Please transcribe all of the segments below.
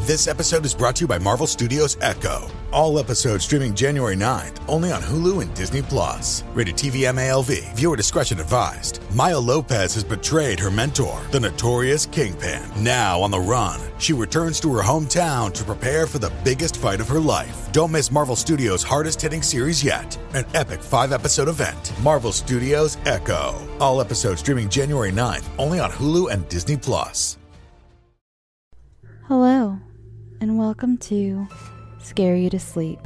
This episode is brought to you by Marvel Studios Echo. All episodes streaming January 9th, only on Hulu and Disney+. Rated TV MALV. Viewer discretion advised. Maya Lopez has betrayed her mentor, the notorious Kingpin. Now on the run, she returns to her hometown to prepare for the biggest fight of her life. Don't miss Marvel Studios' hardest-hitting series yet. An epic 5-episode event. Marvel Studios Echo. All episodes streaming January 9th, only on Hulu and Disney+. Hello, and welcome to Scare You to Sleep.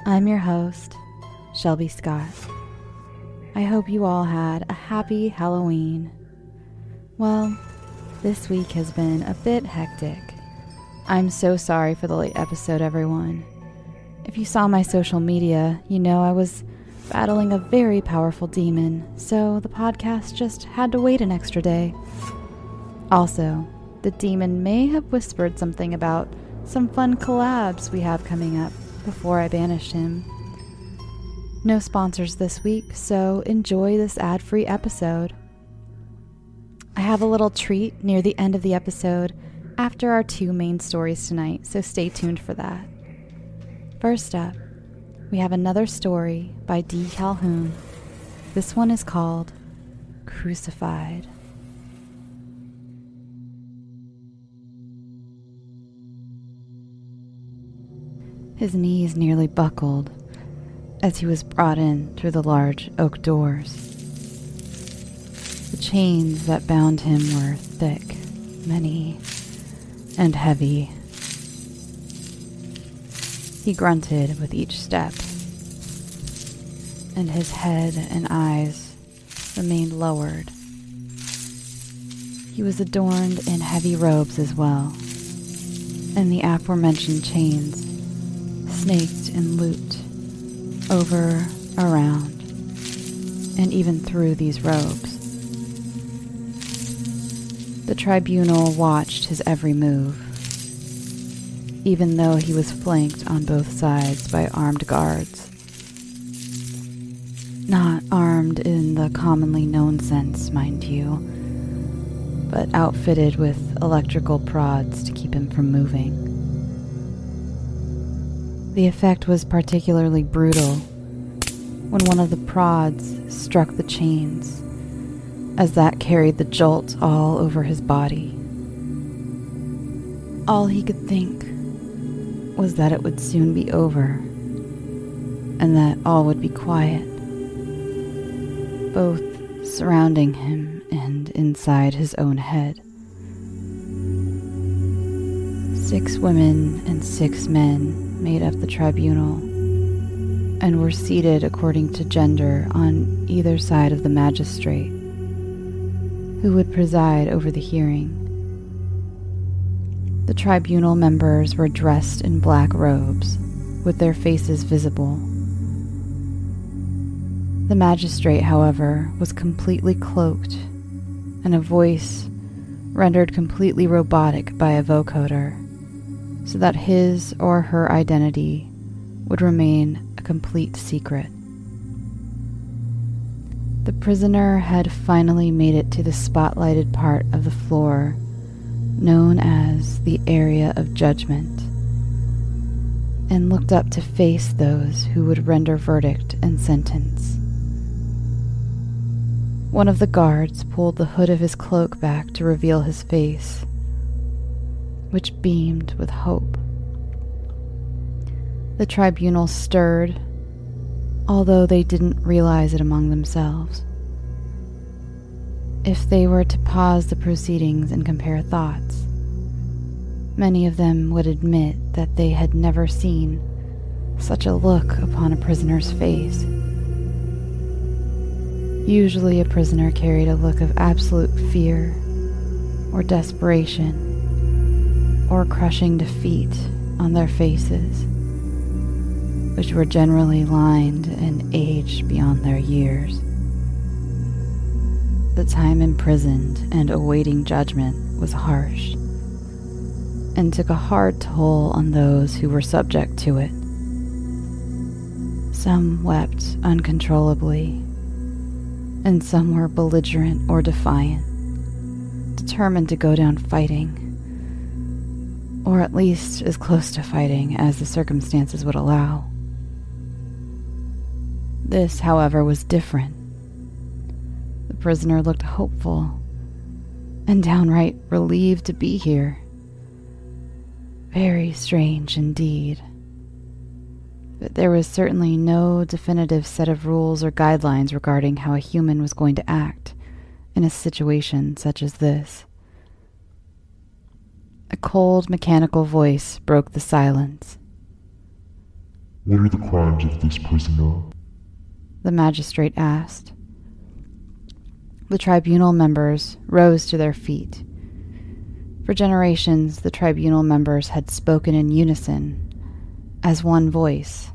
I'm your host, Shelby Scott. I hope you all had a happy Halloween. Well, this week has been a bit hectic. I'm so sorry for the late episode, everyone. If you saw my social media, you know I was battling a very powerful demon, so the podcast just had to wait an extra day. Also, the demon may have whispered something about some fun collabs we have coming up before I banished him. No sponsors this week, so enjoy this ad-free episode. I have a little treat near the end of the episode after our 2 main stories tonight, so stay tuned for that. First up, we have another story by Dee Calhoun. This one is called Crucified. His knees nearly buckled as he was brought in through the large oak doors. The chains that bound him were thick, many, and heavy. He grunted with each step, and his head and eyes remained lowered. He was adorned in heavy robes as well, and the aforementioned chains snaked and looped over, around, and even through these robes. The tribunal watched his every move, even though he was flanked on both sides by armed guards. Not armed in the commonly known sense, mind you, but outfitted with electrical prods to keep him from moving. The effect was particularly brutal when one of the prods struck the chains, as that carried the jolt all over his body. All he could think was that it would soon be over, and that all would be quiet, both surrounding him and inside his own head. 6 women and 6 men made up the tribunal, and were seated according to gender on either side of the magistrate, who would preside over the hearing. The tribunal members were dressed in black robes, with their faces visible. The magistrate, however, was completely cloaked, and a voice rendered completely robotic by a vocoder, so that his or her identity would remain a complete secret. The prisoner had finally made it to the spotlighted part of the floor known as the area of judgment, and looked up to face those who would render verdict and sentence. One of the guards pulled the hood of his cloak back to reveal his face, which beamed with hope. The tribunal stirred, although they didn't realize it among themselves. If they were to pause the proceedings and compare thoughts, many of them would admit that they had never seen such a look upon a prisoner's face. Usually a prisoner carried a look of absolute fear or desperation or crushing defeat on their faces, which were generally lined and aged beyond their years. The time imprisoned and awaiting judgment was harsh, and took a hard toll on those who were subject to it. Some wept uncontrollably, and some were belligerent or defiant, determined to go down fighting, or at least as close to fighting as the circumstances would allow. This, however, was different. The prisoner looked hopeful and downright relieved to be here. Very strange indeed. But there was certainly no definitive set of rules or guidelines regarding how a human was going to act in a situation such as this. A cold, mechanical voice broke the silence. "What are the crimes of this prisoner?" the magistrate asked. The tribunal members rose to their feet. For generations, the tribunal members had spoken in unison, as one voice,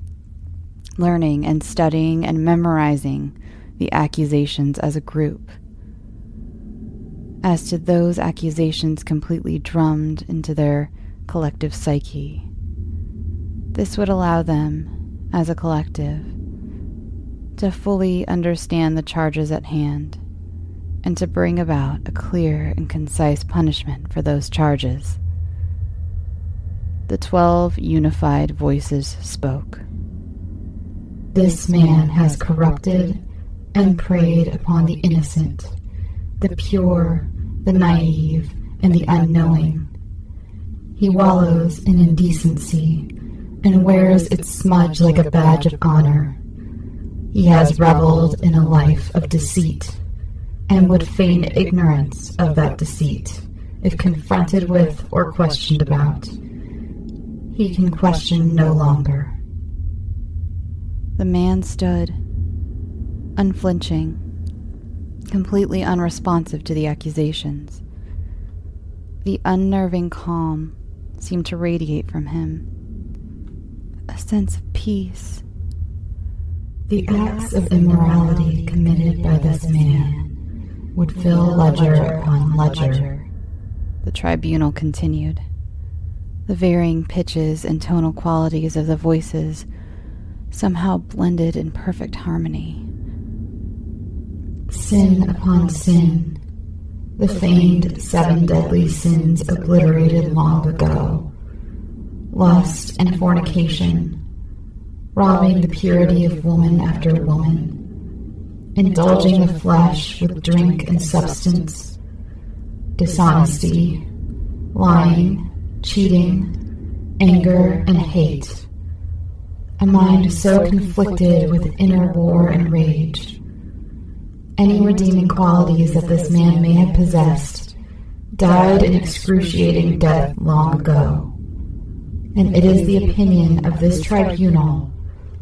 learning and studying and memorizing the accusations as a group. As to those accusations completely drummed into their collective psyche, this would allow them, as a collective, to fully understand the charges at hand and to bring about a clear and concise punishment for those charges. The 12 unified voices spoke. "This man has corrupted and preyed upon the innocent, the pure, the naive, and the unknowing. He wallows in indecency and wears its smudge like a badge of honor. He has reveled in a life of deceit and would feign ignorance of that deceit if confronted with or questioned about. He can question no longer." The man stood, unflinching, completely unresponsive to the accusations. The unnerving calm seemed to radiate from him. A sense of peace. "The acts of immorality committed by this man would fill ledger upon ledger," the tribunal continued. The varying pitches and tonal qualities of the voices somehow blended in perfect harmony. "Sin upon sin, the famed 7 deadly sins obliterated long ago. Lust and fornication, robbing the purity of woman after woman, indulging the flesh with drink and substance, dishonesty, lying, cheating, anger, and hate. A mind so conflicted with inner war and rage. Any redeeming qualities that this man may have possessed died an excruciating death long ago. And it is the opinion of this tribunal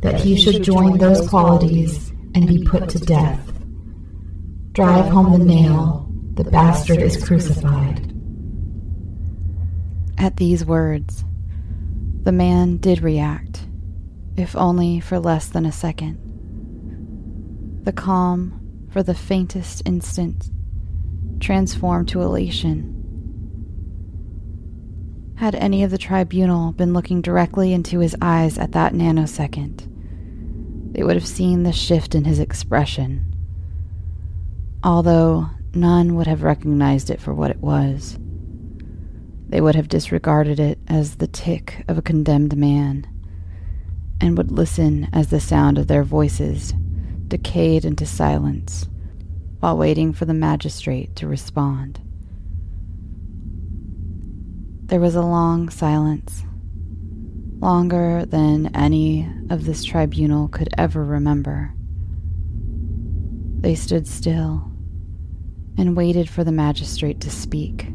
that he should join those qualities and be put to death. Drive home the nail, the bastard is crucified." At these words, the man did react, if only for less than a second. The calm, for the faintest instant, transformed to elation. Had any of the tribunal been looking directly into his eyes at that nanosecond, they would have seen the shift in his expression, although none would have recognized it for what it was. They would have disregarded it as the tick of a condemned man, and would listen as the sound of their voices decayed into silence while waiting for the magistrate to respond. There was a long silence, longer than any of this tribunal could ever remember. They stood still and waited for the magistrate to speak.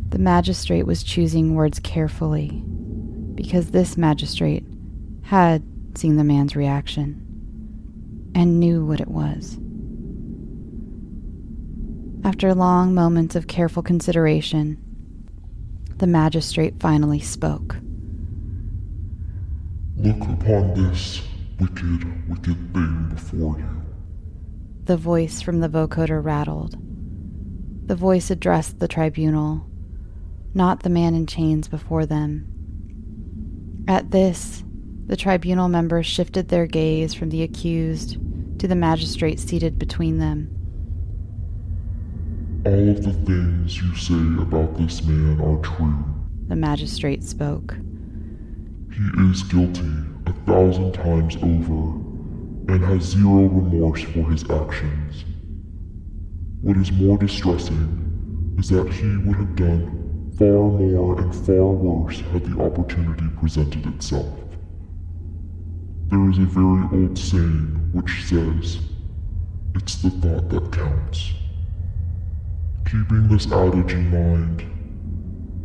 The magistrate was choosing words carefully because this magistrate had seen the man's reaction and knew what it was. After long moments of careful consideration, the magistrate finally spoke. "Look upon this wicked, wicked thing before you." The voice from the vocoder rattled. The voice addressed the tribunal, not the man in chains before them. At this, the tribunal members shifted their gaze from the accused to the magistrate seated between them. "All of the things you say about this man are true," the magistrate spoke. He is guilty 1,000 times over and has zero remorse for his actions. What is more distressing is that he would have done far more and far worse had the opportunity presented itself. There is a very old saying which says, "It's the thought that counts." Keeping this adage in mind,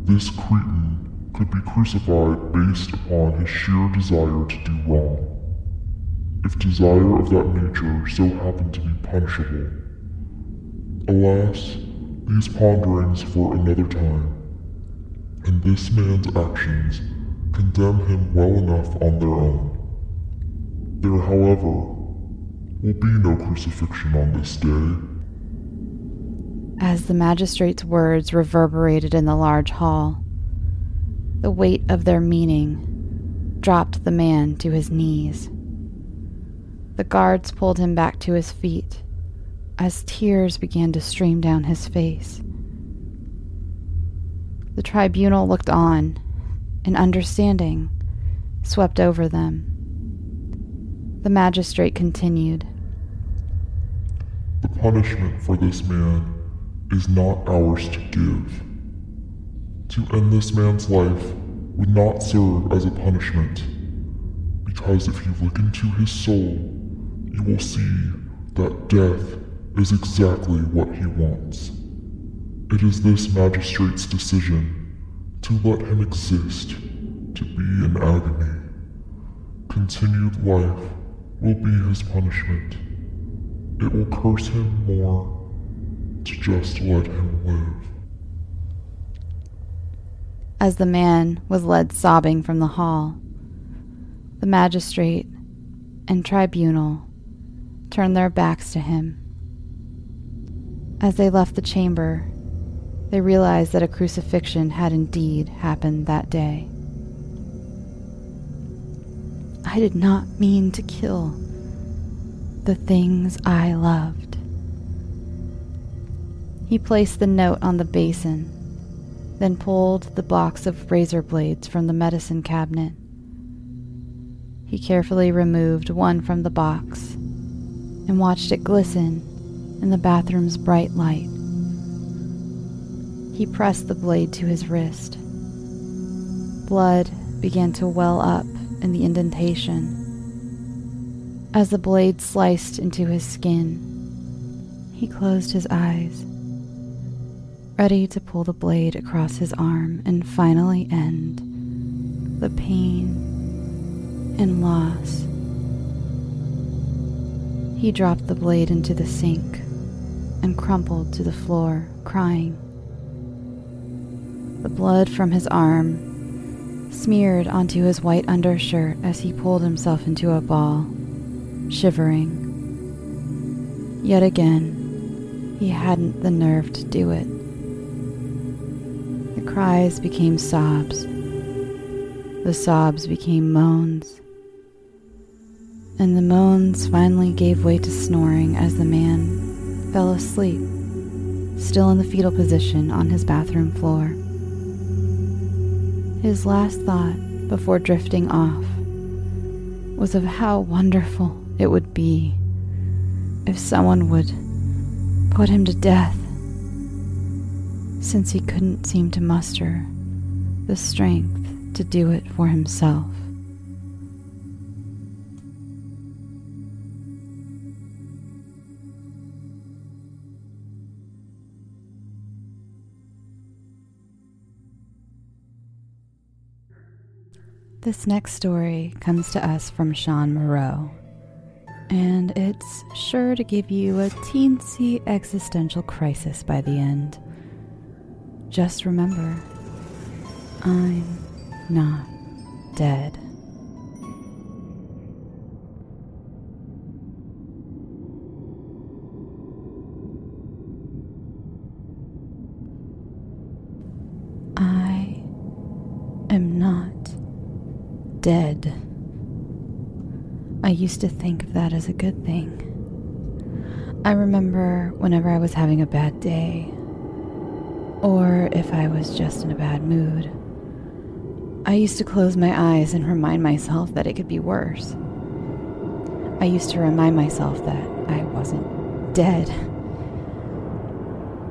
this cretin could be crucified based upon his sheer desire to do wrong. If desire of that nature so happened to be punishable. Alas, these ponderings for another time, and this man's actions condemn him well enough on their own. There, however, will be no crucifixion on this day. As the magistrate's words reverberated in the large hall, the weight of their meaning dropped the man to his knees. The guards pulled him back to his feet as tears began to stream down his face. The tribunal looked on, and understanding swept over them. The magistrate continued. The punishment for this man is not ours to give. To end this man's life would not serve as a punishment, because if you look into his soul, you will see that death is exactly what he wants. It is this magistrate's decision to let him exist, to be in agony. Continued life will be his punishment. It will curse him more to just let him live. As the man was led sobbing from the hall, the magistrate and tribunal turned their backs to him. As they left the chamber, they realized that a crucifixion had indeed happened that day. I did not mean to kill the things I loved. He placed the note on the basin, then pulled the box of razor blades from the medicine cabinet. He carefully removed one from the box and watched it glisten in the bathroom's bright light. He pressed the blade to his wrist. Blood began to well up in the indentation. As the blade sliced into his skin, he closed his eyes, ready to pull the blade across his arm and finally end the pain and loss. He dropped the blade into the sink and crumpled to the floor, crying. The blood from his arm smeared onto his white undershirt as he pulled himself into a ball, shivering. Yet again, he hadn't the nerve to do it. The cries became sobs. The sobs became moans. And the moans finally gave way to snoring as the man fell asleep, still in the fetal position on his bathroom floor. His last thought before drifting off was of how wonderful it would be if someone would put him to death, since he couldn't seem to muster the strength to do it for himself. This next story comes to us from Shawn Moreau, and it's sure to give you a teensy existential crisis by the end. Just remember, I'm not dead. I am not dead. I used to think of that as a good thing. I remember whenever I was having a bad day, or if I was just in a bad mood, I used to close my eyes and remind myself that it could be worse. I used to remind myself that I wasn't dead.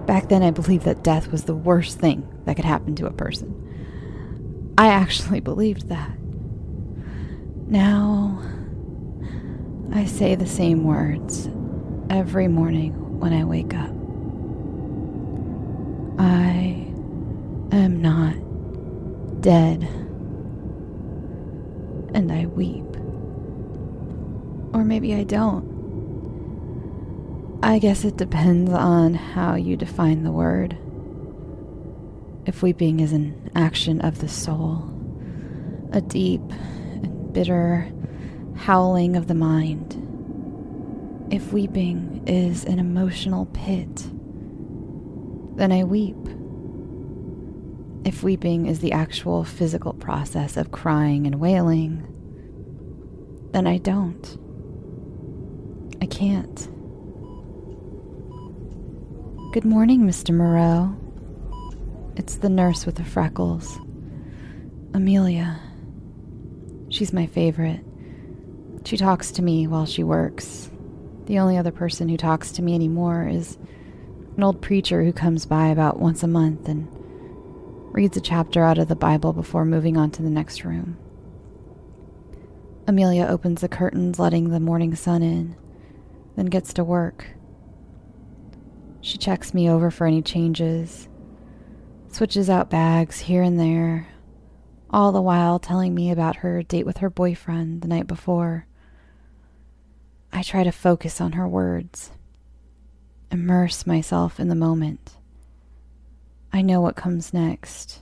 Back then, I believed that death was the worst thing that could happen to a person. I actually believed that. Now, I say the same words every morning when I wake up. I am not dead. And I weep. Or maybe I don't. I guess it depends on how you define the word. If weeping is an action of the soul, a deep and bitter howling of the mind. If weeping is an emotional pit, then I weep. If weeping is the actual physical process of crying and wailing, then I don't. I can't. Good morning, Mr. Moreau. It's the nurse with the freckles. Amelia. She's my favorite. She talks to me while she works. The only other person who talks to me anymore is an old preacher who comes by about once a month and reads a chapter out of the Bible before moving on to the next room. Amelia opens the curtains, letting the morning sun in, then gets to work. She checks me over for any changes, switches out bags here and there, all the while telling me about her date with her boyfriend the night before. I try to focus on her words, immerse myself in the moment. I know what comes next,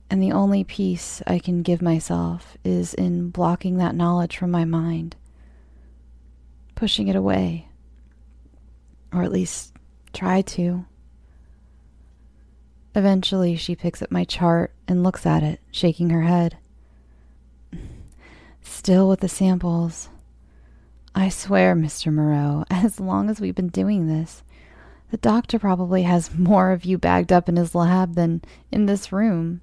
and the only peace I can give myself is in blocking that knowledge from my mind, pushing it away, or at least try to. Eventually, she picks up my chart and looks at it, shaking her head. Still with the samples. I swear, Mr. Moreau, as long as we've been doing this, the doctor probably has more of you bagged up in his lab than in this room.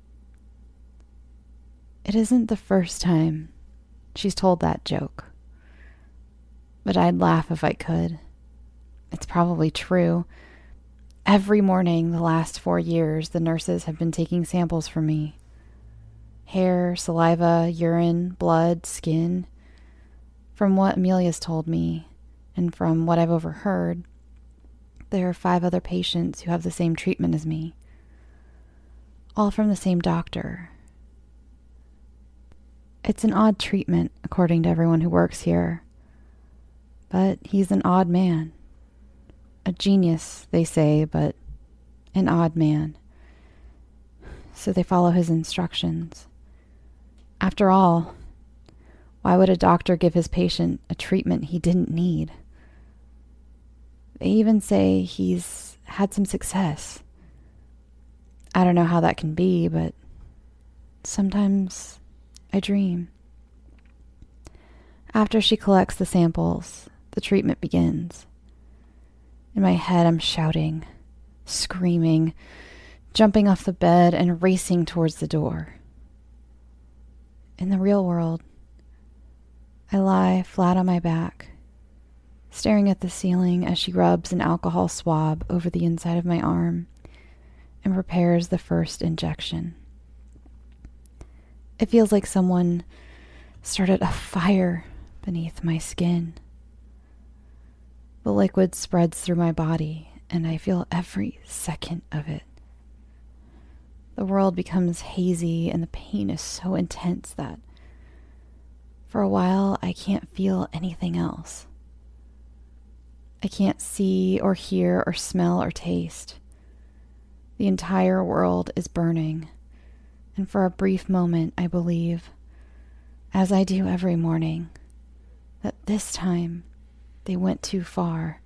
It isn't the first time she's told that joke, but I'd laugh if I could. It's probably true. Every morning the last 4 years, the nurses have been taking samples from me. Hair, saliva, urine, blood, skin. From what Amelia's told me, and from what I've overheard, there are 5 other patients who have the same treatment as me. All from the same doctor. It's an odd treatment, according to everyone who works here. But he's an odd man. A genius, they say, but an odd man. So they follow his instructions. After all, why would a doctor give his patient a treatment he didn't need? They even say he's had some success. I don't know how that can be, but sometimes I dream. After she collects the samples, the treatment begins. In my head, I'm shouting, screaming, jumping off the bed and racing towards the door. In the real world, I lie flat on my back, staring at the ceiling as she rubs an alcohol swab over the inside of my arm and prepares the first injection. It feels like someone started a fire beneath my skin. The liquid spreads through my body, and I feel every second of it. The world becomes hazy, and the pain is so intense that for a while I can't feel anything else. I can't see or hear or smell or taste. The entire world is burning, and for a brief moment I believe, as I do every morning, that this time they went too far,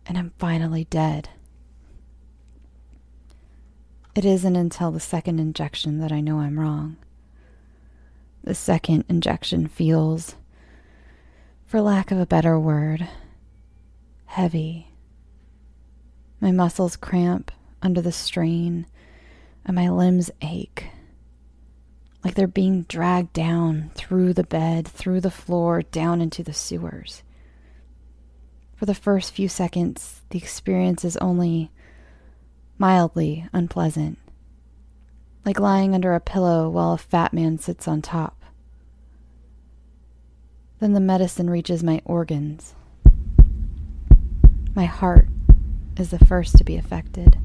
and I'm finally dead. It isn't until the second injection that I know I'm wrong. The second injection feels, for lack of a better word, heavy. My muscles cramp under the strain, and my limbs ache. like they're being dragged down through the bed, through the floor, down into the sewers. For the first few seconds, the experience is only mildly unpleasant, like lying under a pillow while a fat man sits on top. Then the medicine reaches my organs. My heart is the first to be affected.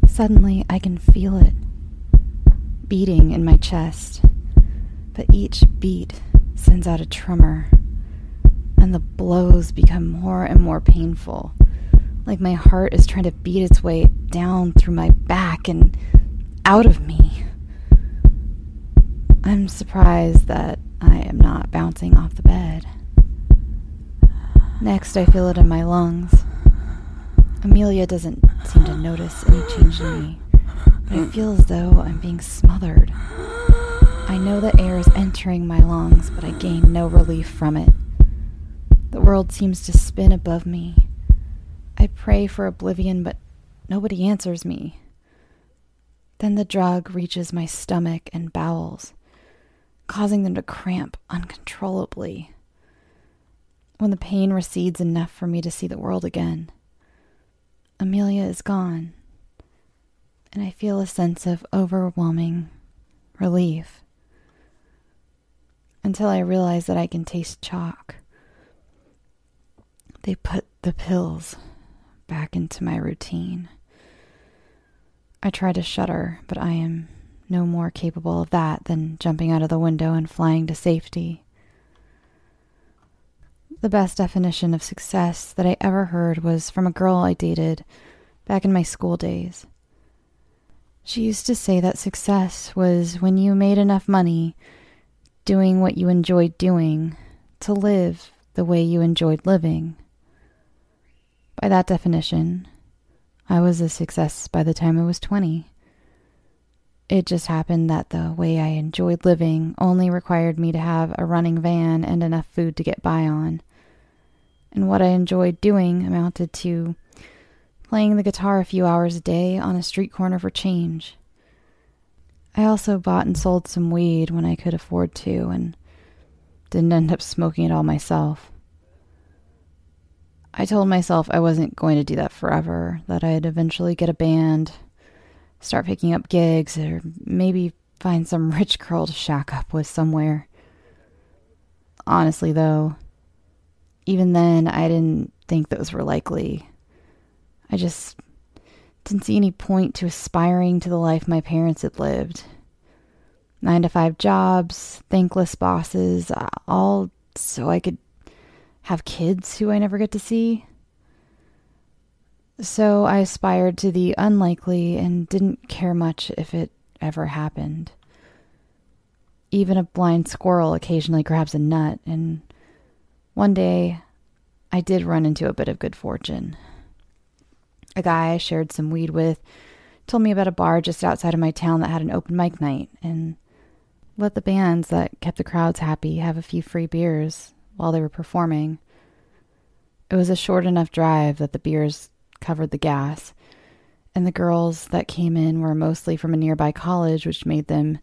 Suddenly, I can feel it beating in my chest, but each beat sends out a tremor, and the blows become more and more painful, like my heart is trying to beat its way down through my back and out of me. I'm surprised that I am not bouncing off the bed. Next, I feel it in my lungs. Amelia doesn't seem to notice any change in me, but I feel as though I'm being smothered. I know that air is entering my lungs, but I gain no relief from it. The world seems to spin above me. I pray for oblivion, but nobody answers me. Then the drug reaches my stomach and bowels, causing them to cramp uncontrollably. When the pain recedes enough for me to see the world again, Amelia is gone, and I feel a sense of overwhelming relief until I realize that I can taste chalk. They put the pills back into my routine. I try to shudder, but I am no more capable of that than jumping out of the window and flying to safety. The best definition of success that I ever heard was from a girl I dated back in my school days. She used to say that success was when you made enough money doing what you enjoyed doing to live the way you enjoyed living. By that definition, I was a success by the time I was 20. It just happened that the way I enjoyed living only required me to have a running van and enough food to get by on. And what I enjoyed doing amounted to playing the guitar a few hours a day on a street corner for change. I also bought and sold some weed when I could afford to, and didn't end up smoking it all myself. I told myself I wasn't going to do that forever, that I'd eventually get a band, start picking up gigs, or maybe find some rich girl to shack up with somewhere. Honestly, though, even then, I didn't think those were likely. I just didn't see any point to aspiring to the life my parents had lived. 9-to-5 jobs, thankless bosses, all so I could have kids who I never get to see. So I aspired to the unlikely and didn't care much if it ever happened. Even a blind squirrel occasionally grabs a nut, and one day I did run into a bit of good fortune. A guy I shared some weed with told me about a bar just outside of my town that had an open mic night and let the bands that kept the crowds happy have a few free beers while they were performing. It was a short enough drive that the beers covered the gas, and the girls that came in were mostly from a nearby college, which made them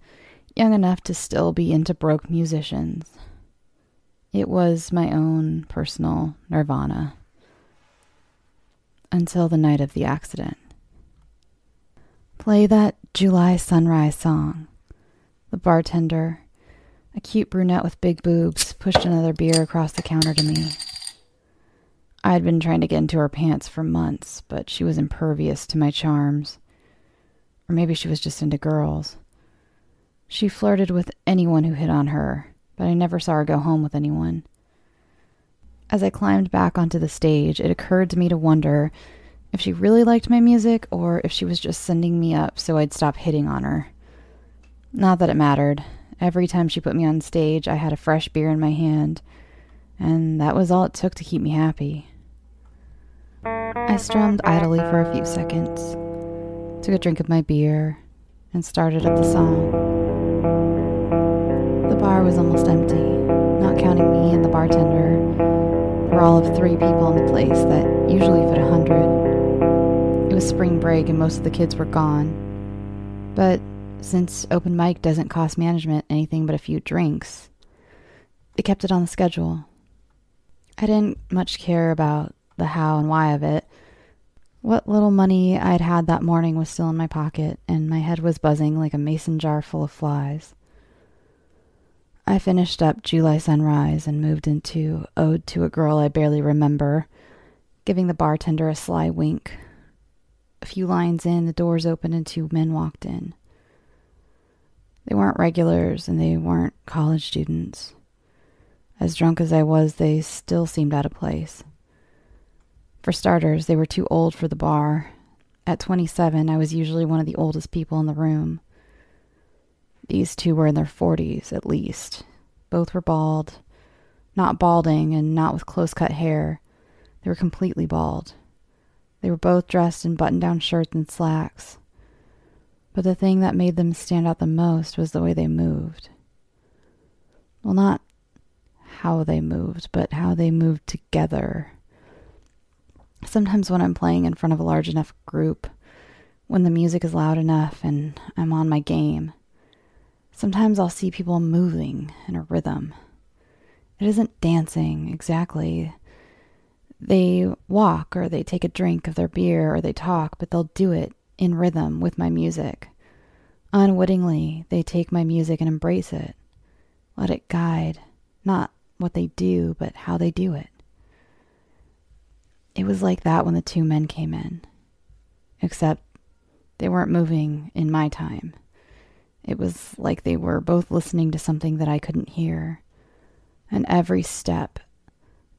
young enough to still be into broke musicians. It was my own personal nirvana. Until the night of the accident. Play that July Sunrise song. The bartender, a cute brunette with big boobs, pushed another beer across the counter to me. I had been trying to get into her pants for months, but she was impervious to my charms. Or maybe she was just into girls. She flirted with anyone who hit on her, but I never saw her go home with anyone. As I climbed back onto the stage, it occurred to me to wonder if she really liked my music or if she was just sending me up so I'd stop hitting on her. Not that it mattered. Every time she put me on stage, I had a fresh beer in my hand, and that was all it took to keep me happy. I strummed idly for a few seconds, took a drink of my beer, and started up the song. The bar was almost empty, not counting me and the bartender. There were all of 3 people in the place that usually fit 100. It was spring break and most of the kids were gone. But since open mic doesn't cost management anything but a few drinks, they kept it on the schedule. I didn't much care about the how and why of it. What little money I'd had that morning was still in my pocket, and my head was buzzing like a mason jar full of flies. I finished up July Sunrise and moved into Ode to a Girl I Barely Remember, giving the bartender a sly wink. A few lines in, the doors opened and 2 men walked in. They weren't regulars, and they weren't college students. As drunk as I was, they still seemed out of place. For starters, they were too old for the bar. At 27, I was usually one of the oldest people in the room. These 2 were in their 40s, at least. Both were bald. Not balding, and not with close-cut hair. They were completely bald. They were both dressed in button-down shirts and slacks. But the thing that made them stand out the most was the way they moved. Well, not how they moved, but how they moved together. Sometimes when I'm playing in front of a large enough group, when the music is loud enough and I'm on my game, sometimes I'll see people moving in a rhythm. It isn't dancing exactly. They walk, or they take a drink of their beer, or they talk, but they'll do it in rhythm with my music. Unwittingly, they take my music and embrace it. Let it guide, not what they do, but how they do it. It was like that when the 2 men came in. Except they weren't moving in my time. It was like they were both listening to something that I couldn't hear. And every step,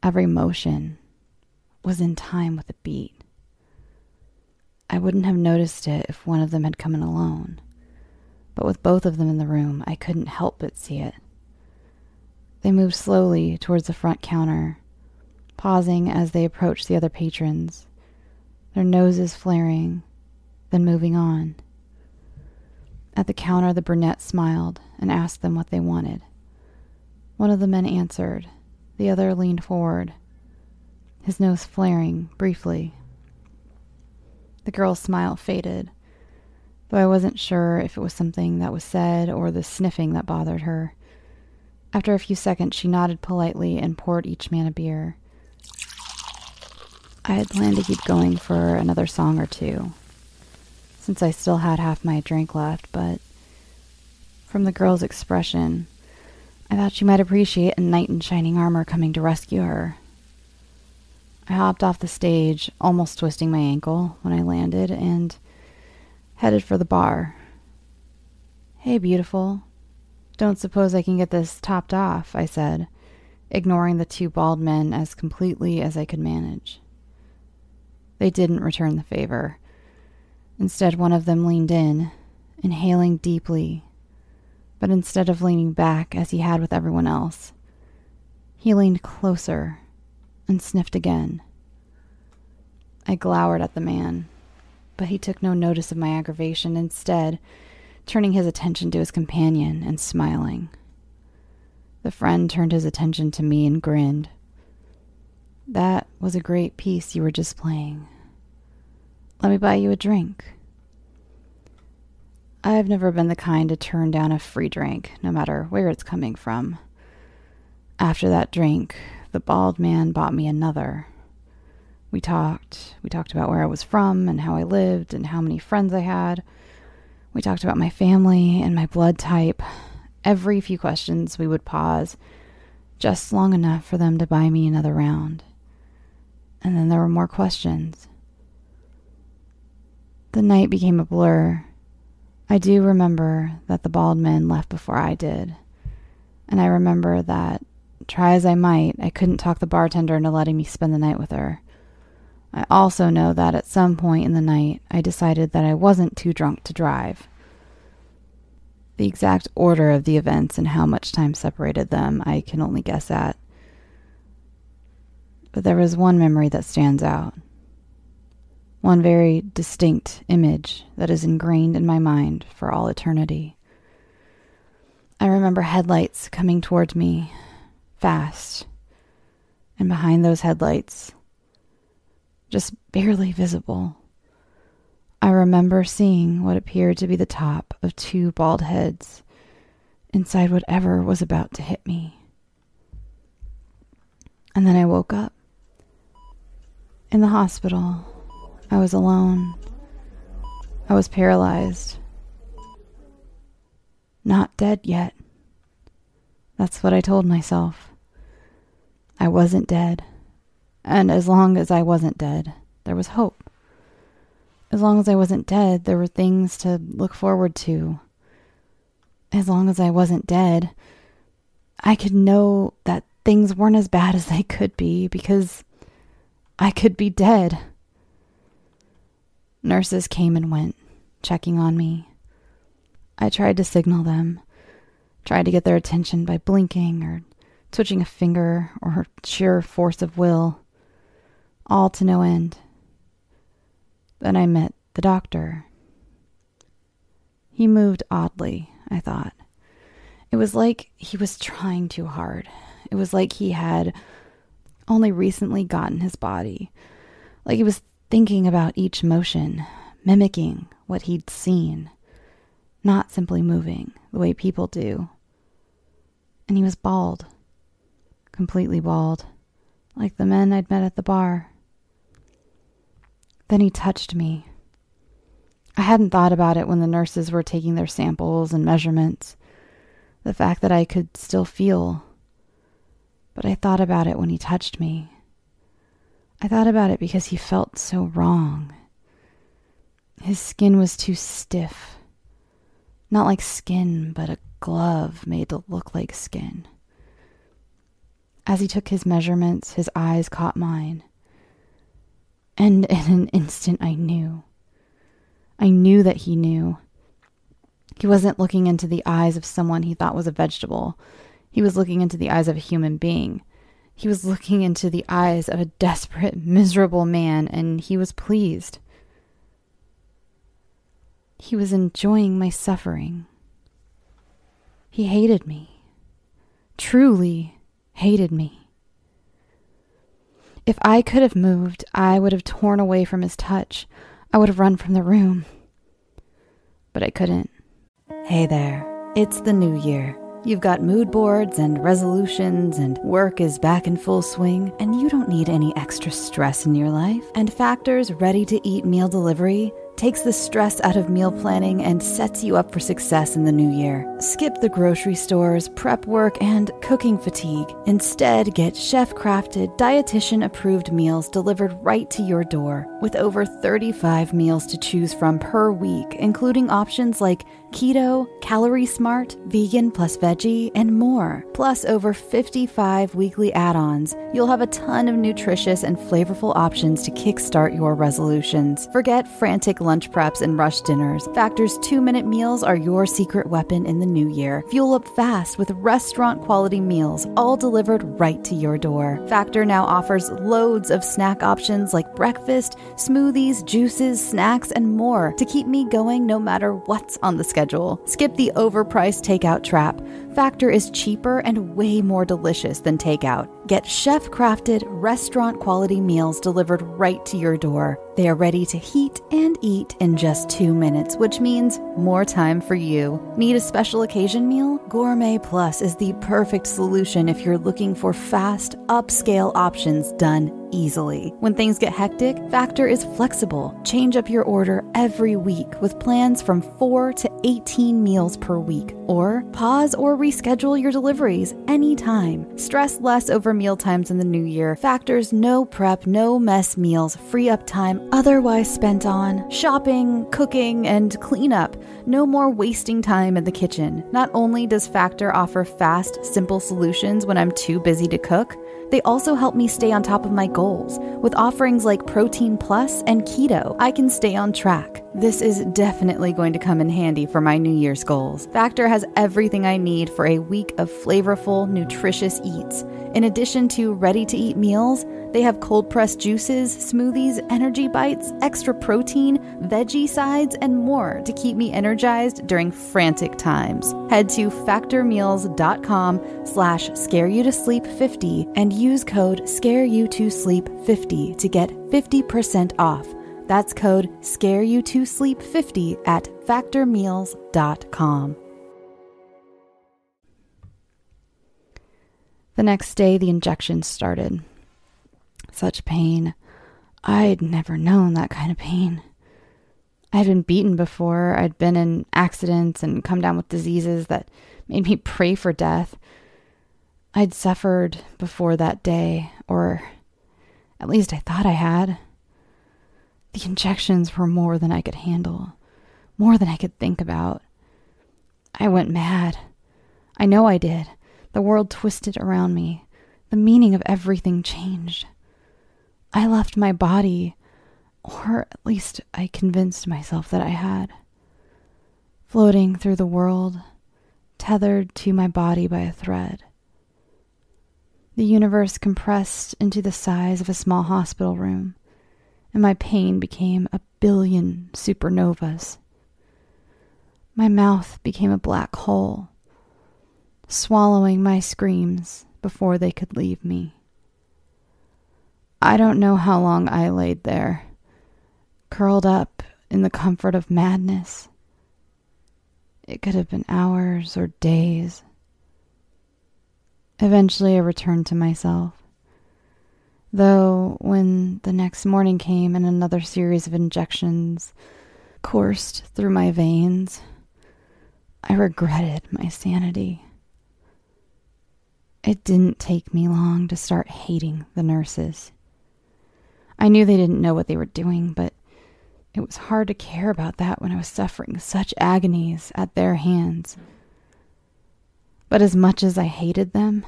every motion was in time with the beat. I wouldn't have noticed it if one of them had come in alone. But with both of them in the room, I couldn't help but see it. They moved slowly towards the front counter, pausing as they approached the other patrons, their noses flaring, then moving on. At the counter, the brunette smiled and asked them what they wanted. One of the men answered. The other leaned forward, his nose flaring briefly. The girl's smile faded, though I wasn't sure if it was something that was said or the sniffing that bothered her. After a few seconds, she nodded politely and poured each man a beer. I had planned to keep going for another song or 2, since I still had half my drink left, but from the girl's expression, I thought she might appreciate a knight in shining armor coming to rescue her. I hopped off the stage, almost twisting my ankle when I landed, and headed for the bar. "Hey, beautiful. Don't suppose I can get this topped off," I said, ignoring the 2 bald men as completely as I could manage. They didn't return the favor. Instead, one of them leaned in, inhaling deeply, but instead of leaning back as he had with everyone else, he leaned closer and sniffed again. I glowered at the man, but he took no notice of my aggravation, instead turning his attention to his companion and smiling. The friend turned his attention to me and grinned. "That was a great piece you were just playing. Let me buy you a drink." I've never been the kind to turn down a free drink, no matter where it's coming from. After that drink, the bald man bought me another. We talked about where I was from and how I lived and how many friends I had. We talked about my family and my blood type. Every few questions we would pause, just long enough for them to buy me another round. And then there were more questions. The night became a blur. I do remember that the bald men left before I did. And I remember that, try as I might, I couldn't talk the bartender into letting me spend the night with her. I also know that at some point in the night, I decided that I wasn't too drunk to drive. The exact order of the events and how much time separated them, I can only guess at. But there was one memory that stands out. One very distinct image that is ingrained in my mind for all eternity. I remember headlights coming towards me, fast, and behind those headlights, just barely visible, I remember seeing what appeared to be the top of 2 bald heads inside whatever was about to hit me. And then I woke up. In the hospital, I was alone. I was paralyzed. Not dead yet. That's what I told myself. I wasn't dead. And as long as I wasn't dead, there was hope. As long as I wasn't dead, there were things to look forward to. As long as I wasn't dead, I could know that things weren't as bad as they could be because I could be dead. Nurses came and went, checking on me. I tried to signal them, tried to get their attention by blinking or twitching a finger or sheer force of will, all to no end. Then I met the doctor. He moved oddly, I thought. It was like he was trying too hard. It was like he had only recently gotten his body. Like he was thinking about each motion, mimicking what he'd seen, not simply moving the way people do. And he was bald. Completely bald, like the men I'd met at the bar. Then he touched me. I hadn't thought about it when the nurses were taking their samples and measurements, the fact that I could still feel. But I thought about it when he touched me. I thought about it because he felt so wrong. His skin was too stiff. Not like skin, but a glove made to look like skin. As he took his measurements, his eyes caught mine. And in an instant, I knew. I knew that he knew. He wasn't looking into the eyes of someone he thought was a vegetable. He was looking into the eyes of a human being. He was looking into the eyes of a desperate, miserable man, and he was pleased. He was enjoying my suffering. He hated me. Truly hated me. If I could have moved, I would have torn away from his touch. I would have run from the room. But I couldn't. Hey there, it's the new year. You've got mood boards and resolutions, and work is back in full swing, and you don't need any extra stress in your life. And Factor's ready-to-eat meal delivery takes the stress out of meal planning and sets you up for success in the new year. Skip the grocery stores, prep work, and cooking fatigue. Instead, get chef-crafted, dietitian-approved meals delivered right to your door, with over 35 meals to choose from per week, including options like keto, calorie smart, vegan plus veggie, and more. Plus over 55 weekly add-ons. You'll have a ton of nutritious and flavorful options to kickstart your resolutions. Forget frantic lunch preps and rush dinners. Factor's 2-minute meals are your secret weapon in the new year. Fuel up fast with restaurant-quality meals, all delivered right to your door. Factor now offers loads of snack options like breakfast, smoothies, juices, snacks, and more to keep me going no matter what's on the schedule. Skip the overpriced takeout trap. Factor is cheaper and way more delicious than takeout. Get chef-crafted, restaurant-quality meals delivered right to your door. They are ready to heat and eat in just 2 minutes, which means more time for you. Need a special occasion meal? Gourmet Plus is the perfect solution if you're looking for fast, upscale options done easily. When things get hectic, Factor is flexible. Change up your order every week with plans from 4 to 18 meals per week. Or pause or reschedule your deliveries anytime. Stress less over meal times in the new year. Factor's no prep, no mess meals free up time otherwise spent on shopping, cooking, and cleanup. No more wasting time in the kitchen. Not only does Factor offer fast, simple solutions when I'm too busy to cook, they also help me stay on top of my goals. With offerings like Protein Plus and Keto, I can stay on track. This is definitely going to come in handy for my New Year's goals. Factor has everything I need for a week of flavorful, nutritious eats. In addition to ready-to-eat meals, they have cold-pressed juices, smoothies, energy bites, extra protein, veggie sides, and more to keep me energized during frantic times. Head to factormeals.com/scareyoutosleep50 and use code scareyoutosleep50 to get 50% off. That's code ScareYouToSleep50 at factormeals.com. The next day, the injections started. Such pain. I'd never known that kind of pain. I'd been beaten before. I'd been in accidents and come down with diseases that made me pray for death. I'd suffered before that day, or at least I thought I had. The injections were more than I could handle, more than I could think about. I went mad. I know I did. The world twisted around me. The meaning of everything changed. I left my body, or at least I convinced myself that I had. Floating through the world, tethered to my body by a thread. The universe compressed into the size of a small hospital room, and my pain became 1 billion supernovas. My mouth became a black hole, swallowing my screams before they could leave me. I don't know how long I laid there, curled up in the comfort of madness. It could have been hours or days. Eventually I returned to myself, though when the next morning came and another series of injections coursed through my veins, I regretted my sanity. It didn't take me long to start hating the nurses. I knew they didn't know what they were doing, but it was hard to care about that when I was suffering such agonies at their hands. But as much as I hated them,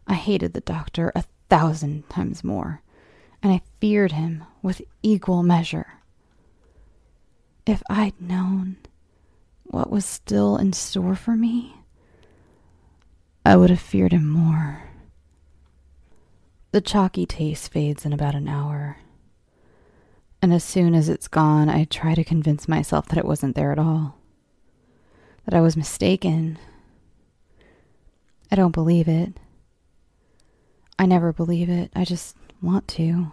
I hated the doctor 1,000 times more, and I feared him with equal measure. If I'd known what was still in store for me, I would have feared him more. The chalky taste fades in about an hour, and as soon as it's gone, I try to convince myself that it wasn't there at all, that I was mistaken. I don't believe it. I never believe it. I just want to.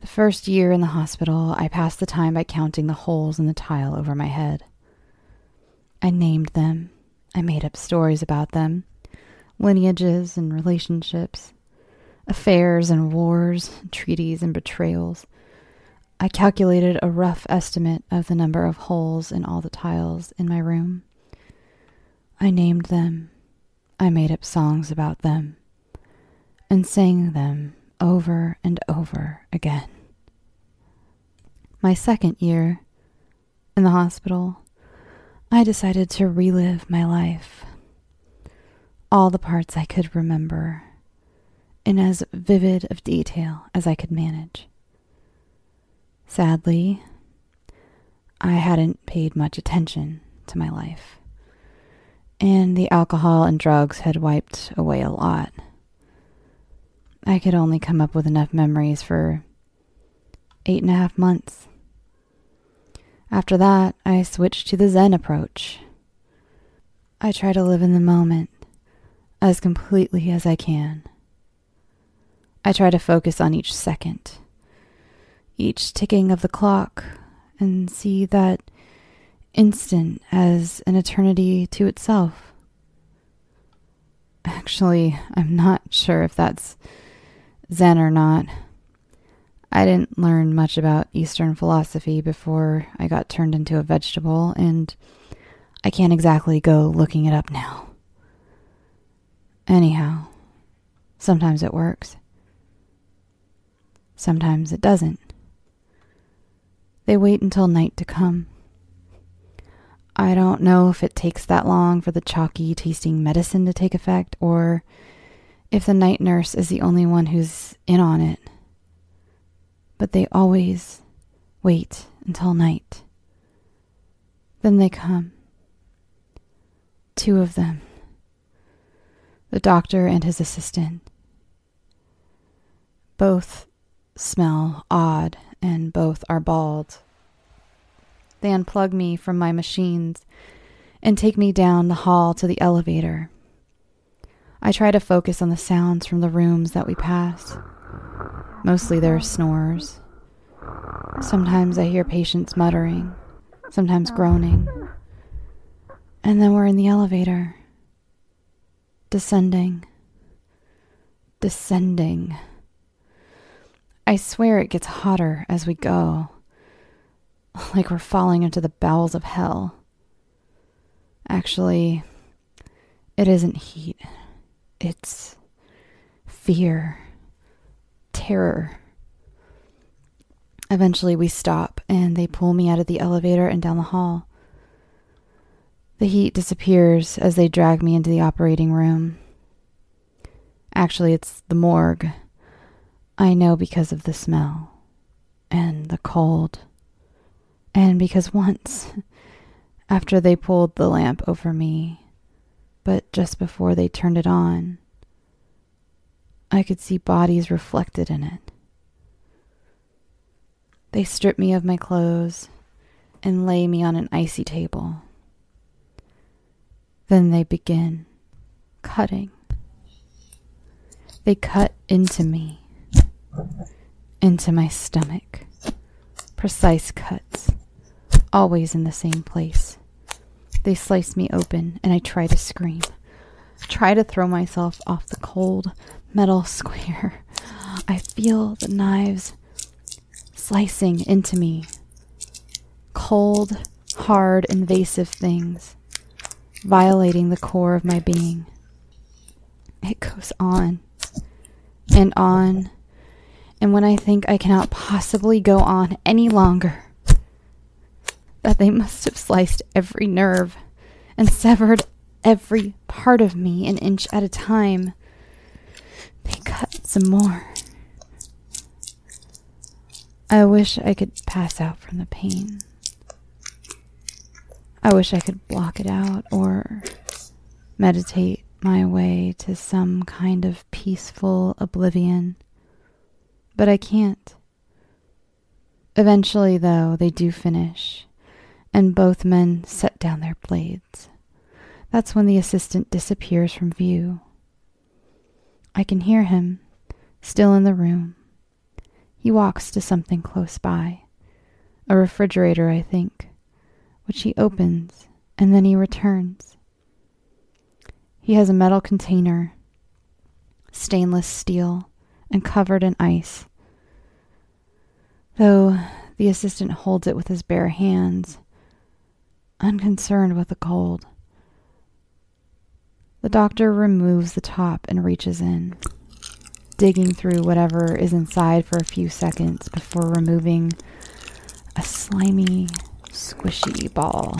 The first year in the hospital, I passed the time by counting the holes in the tile over my head. I named them. I made up stories about them. Lineages and relationships, affairs and wars, treaties and betrayals. I calculated a rough estimate of the number of holes in all the tiles in my room. I named them. I made up songs about them and sang them over and over again. My second year in the hospital, I decided to relive my life. All the parts I could remember, in as vivid of detail as I could manage. Sadly, I hadn't paid much attention to my life, and the alcohol and drugs had wiped away a lot. I could only come up with enough memories for 8.5 months. After that, I switched to the Zen approach. I try to live in the moment as completely as I can. I try to focus on each second, each ticking of the clock, and see that instant as an eternity to itself. Actually, I'm not sure if that's Zen or not. I didn't learn much about Eastern philosophy before I got turned into a vegetable, and I can't exactly go looking it up now. Anyhow, sometimes it works. Sometimes it doesn't. They wait until night to come. I don't know if it takes that long for the chalky tasting medicine to take effect, or if the night nurse is the only one who's in on it. But they always wait until night. Then they come. 2 of them. The doctor and his assistant. Both smell odd, and both are bald. They unplug me from my machines and take me down the hall to the elevator. I try to focus on the sounds from the rooms that we pass. Mostly their snores, Sometimes I hear patients muttering, sometimes groaning. And then we're in the elevator. Descending. I swear it gets hotter as we go. Like we're falling into the bowels of hell. Actually, it isn't heat. It's fear. Terror. Eventually we stop and they pull me out of the elevator and down the hall. The heat disappears as they drag me into the operating room. Actually, it's the morgue. I know because of the smell and the cold. And because once, after they pulled the lamp over me, but just before they turned it on, I could see bodies reflected in it. They strip me of my clothes and lay me on an icy table. Then they begin cutting. They cut into me, into my stomach. Precise cuts, always in the same place. They slice me open and I try to scream. Try to throw myself off the cold metal square. I feel the knives slicing into me. Cold, hard, invasive things, violating the core of my being. It goes on, and when I think I cannot possibly go on any longer, that they must have sliced every nerve and severed every part of me an inch at a time, they cut some more. I wish I could pass out from the pain. I wish I could block it out or meditate my way to some kind of peaceful oblivion. But I can't. Eventually, though, they do finish, and both men set down their blades. That's when the assistant disappears from view. I can hear him, still in the room. He walks to something close by, a refrigerator, I think, which he opens, and then he returns. He has a metal container, stainless steel, and covered in ice. Though the assistant holds it with his bare hands, unconcerned with the cold. The doctor removes the top and reaches in, digging through whatever is inside for a few seconds before removing a slimy, squishy ball.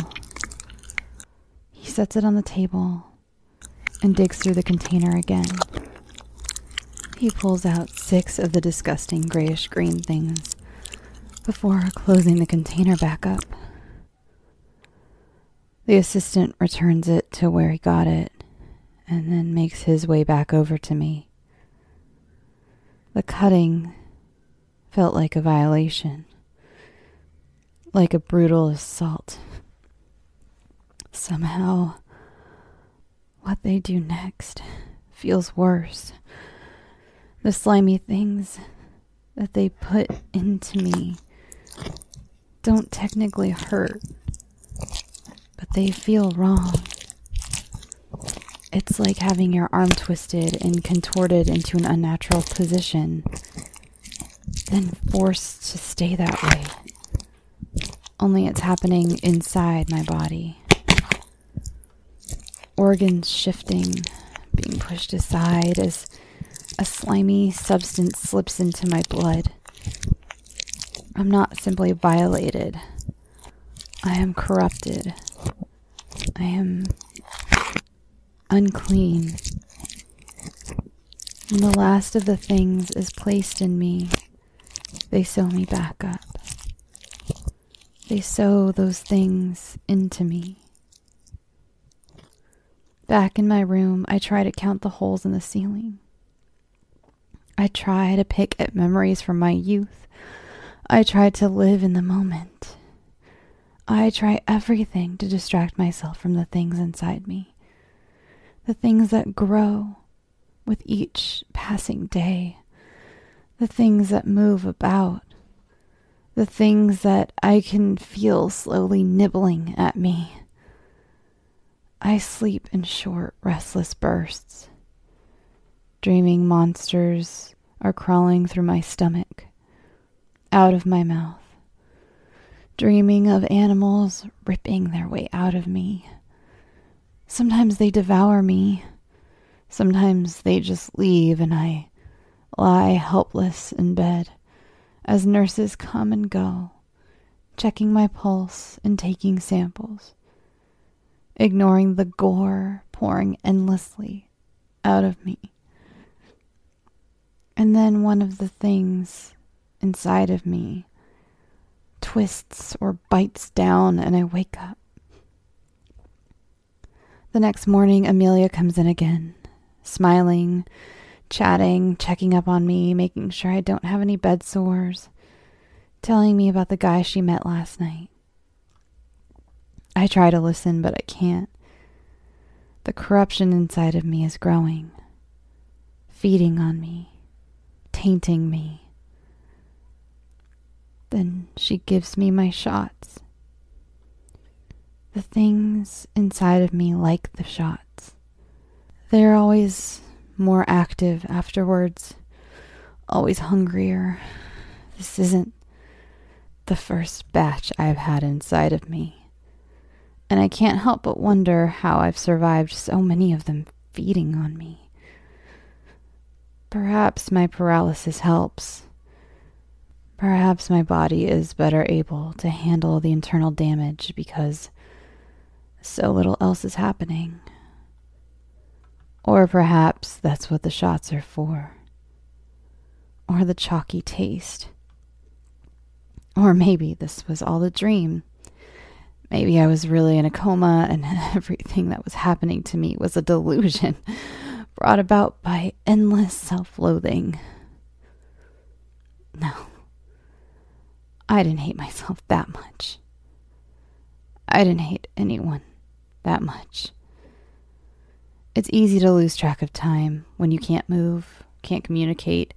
He sets it on the table and digs through the container again. He pulls out 6 of the disgusting grayish-green things before closing the container back up. The assistant returns it to where he got it and then makes his way back over to me. The cutting felt like a violation, like a brutal assault. Somehow, what they do next feels worse. The slimy things that they put into me don't technically hurt, but they feel wrong. It's like having your arm twisted and contorted into an unnatural position, then forced to stay that way. Only it's happening inside my body. Organs shifting, being pushed aside as a slimy substance slips into my blood. I'm not simply violated. I am corrupted. I am unclean. When the last of the things is placed in me, they sew me back up. They sew those things into me. Back in my room, I try to count the holes in the ceiling. I try to pick at memories from my youth. I try to live in the moment. I try everything to distract myself from the things inside me. The things that grow with each passing day. The things that move about. The things that I can feel slowly nibbling at me. I sleep in short, restless bursts. Dreaming monsters are crawling through my stomach, out of my mouth. Dreaming of animals ripping their way out of me. Sometimes they devour me. Sometimes they just leave and I lie helpless in bed as nurses come and go, checking my pulse and taking samples, ignoring the gore pouring endlessly out of me. And then one of the things inside of me twists or bites down and I wake up. The next morning, Amelia comes in again, smiling, chatting, checking up on me, making sure I don't have any bed sores, telling me about the guy she met last night. I try to listen, but I can't. The corruption inside of me is growing, feeding on me, tainting me. Then she gives me my shots. The things inside of me like the shots. They're always more active afterwards, always hungrier. This isn't the first batch I've had inside of me, and I can't help but wonder how I've survived so many of them feeding on me. Perhaps my paralysis helps. Perhaps my body is better able to handle the internal damage because so little else is happening. Or perhaps that's what the shots are for. Or the chalky taste. Or maybe this was all a dream. Maybe I was really in a coma and everything that was happening to me was a delusion brought about by endless self-loathing. No, I didn't hate myself that much. I didn't hate anyone that much. It's easy to lose track of time when you can't move, can't communicate,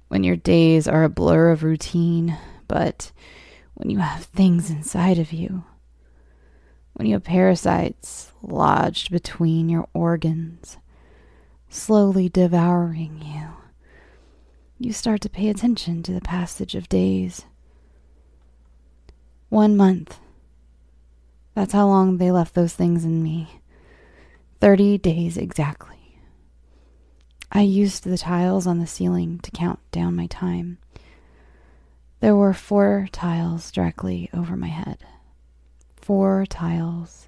when your days are a blur of routine, but when you have things inside of you, when you have parasites lodged between your organs, slowly devouring you, you start to pay attention to the passage of days. 1 month. That's how long they left those things in me. 30 days exactly. I used the tiles on the ceiling to count down my time. There were 4 tiles directly over my head. 4 tiles.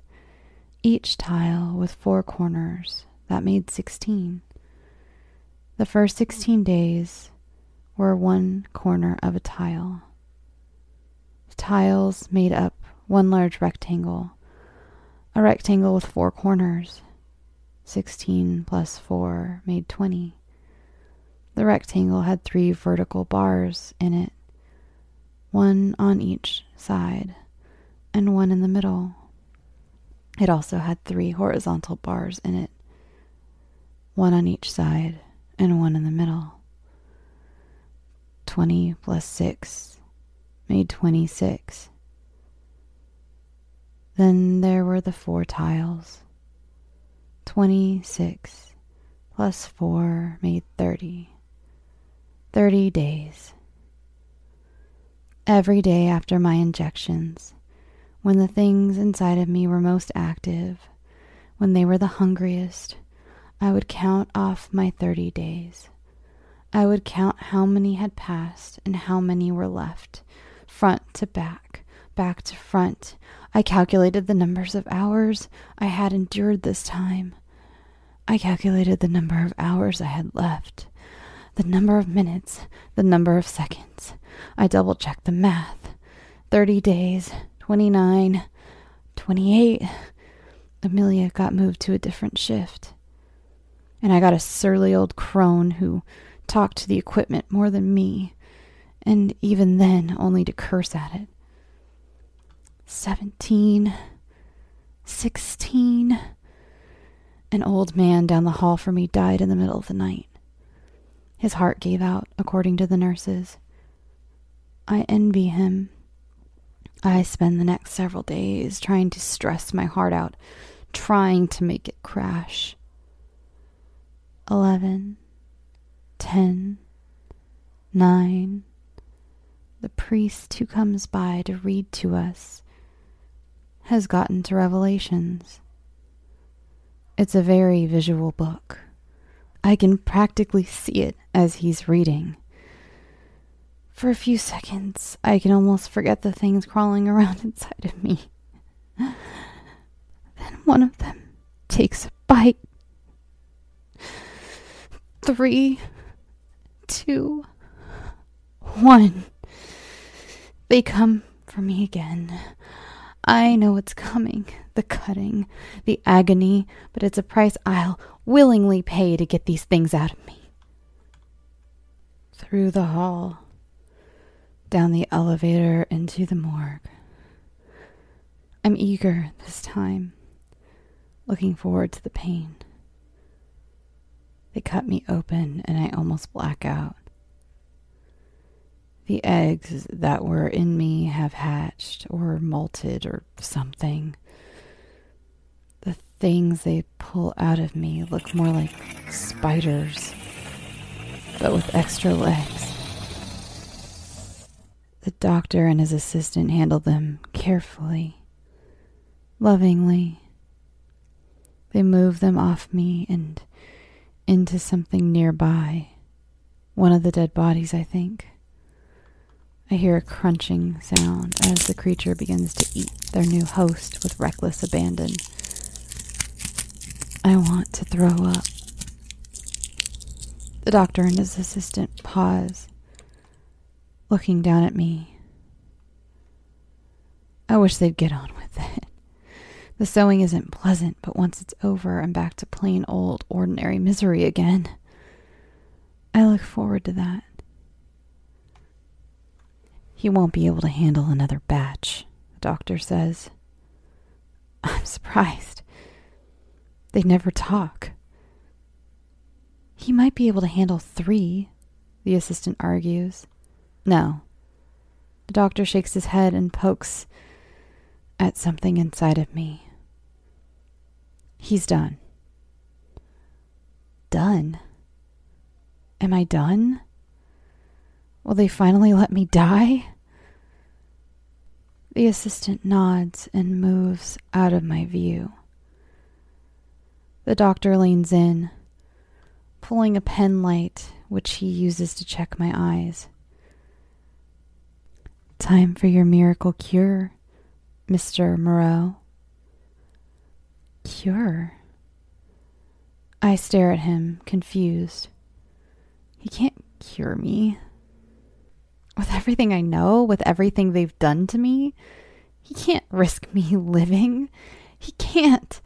Each tile with 4 corners. That made 16. The first 16 days were 1 corner of a tile. The tiles made up one large rectangle. A rectangle with 4 corners. 16 plus 4 made 20. The rectangle had 3 vertical bars in it, 1 on each side, and 1 in the middle. It also had 3 horizontal bars in it, 1 on each side, and 1 in the middle. 20 plus 6 made 26. Then there were the 4 tiles. 26 plus 4 made 30. 30 days. Every day after my injections, when the things inside of me were most active, when they were the hungriest, I would count off my 30 days. I would count how many had passed and how many were left, front to back, back to front. I calculated the numbers of hours I had endured this time. I calculated the number of hours I had left, the number of minutes, the number of seconds. I double-checked the math. 30 days, 29, 28. Amelia got moved to a different shift. And I got a surly old crone who talked to the equipment more than me, and even then only to curse at it. 17, 16. An old man down the hall from me died in the middle of the night. His heart gave out, according to the nurses. I envy him. I spend the next several days trying to stress my heart out, trying to make it crash. 11, 10, 9. The priest who comes by to read to us has gotten to Revelations. It's a very visual book. I can practically see it as he's reading. For a few seconds, I can almost forget the things crawling around inside of me. Then one of them takes a bite. 3, 2, 1. They come for me again. I know what's coming. The cutting, the agony, but it's a price I'll willingly pay to get these things out of me. Through the hall, down the elevator into the morgue. I'm eager this time, looking forward to the pain. They cut me open and I almost black out. The eggs that were in me have hatched or molted or something. The things they pull out of me look more like spiders, but with extra legs. The doctor and his assistant handle them carefully, lovingly. They move them off me and into something nearby. One of the dead bodies, I think. I hear a crunching sound as the creature begins to eat their new host with reckless abandon. I want to throw up. The doctor and his assistant pause, looking down at me. I wish they'd get on with it. The sewing isn't pleasant, but once it's over, I'm back to plain old ordinary misery again. I look forward to that. He won't be able to handle another batch, the doctor says. I'm surprised. They never talk. He might be able to handle 3, the assistant argues. No. The doctor shakes his head and pokes at something inside of me. He's done. Done? Am I done? Will they finally let me die? The assistant nods and moves out of my view. The doctor leans in, pulling a pen light, which he uses to check my eyes. Time for your miracle cure, Mr. Moreau. Cure? I stare at him, confused. He can't cure me. With everything I know, with everything they've done to me, he can't risk me living. He can't.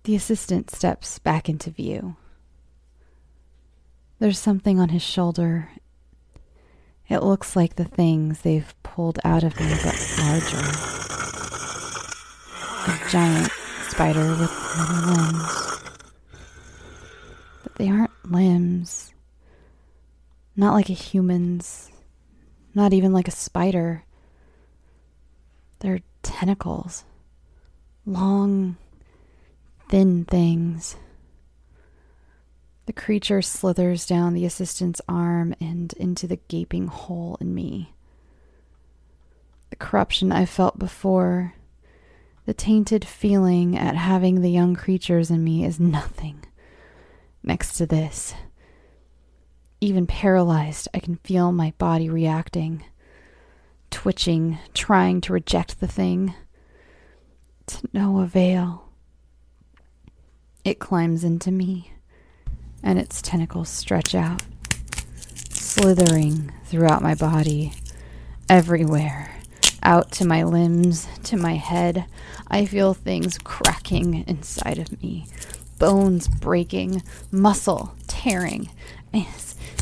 The assistant steps back into view. There's something on his shoulder. It looks like the things they've pulled out of me, but larger. A giant spider with many limbs. But they aren't limbs. Not like a human's. Not even like a spider. They're tentacles. Long, thin things. The creature slithers down the assistant's arm and into the gaping hole in me. The corruption I felt before, the tainted feeling at having the young creatures in me is nothing next to this. Even paralyzed, I can feel my body reacting, twitching, trying to reject the thing. To no avail. It climbs into me, and its tentacles stretch out, slithering throughout my body, everywhere, out to my limbs, to my head. I feel things cracking inside of me, bones breaking, muscle tearing.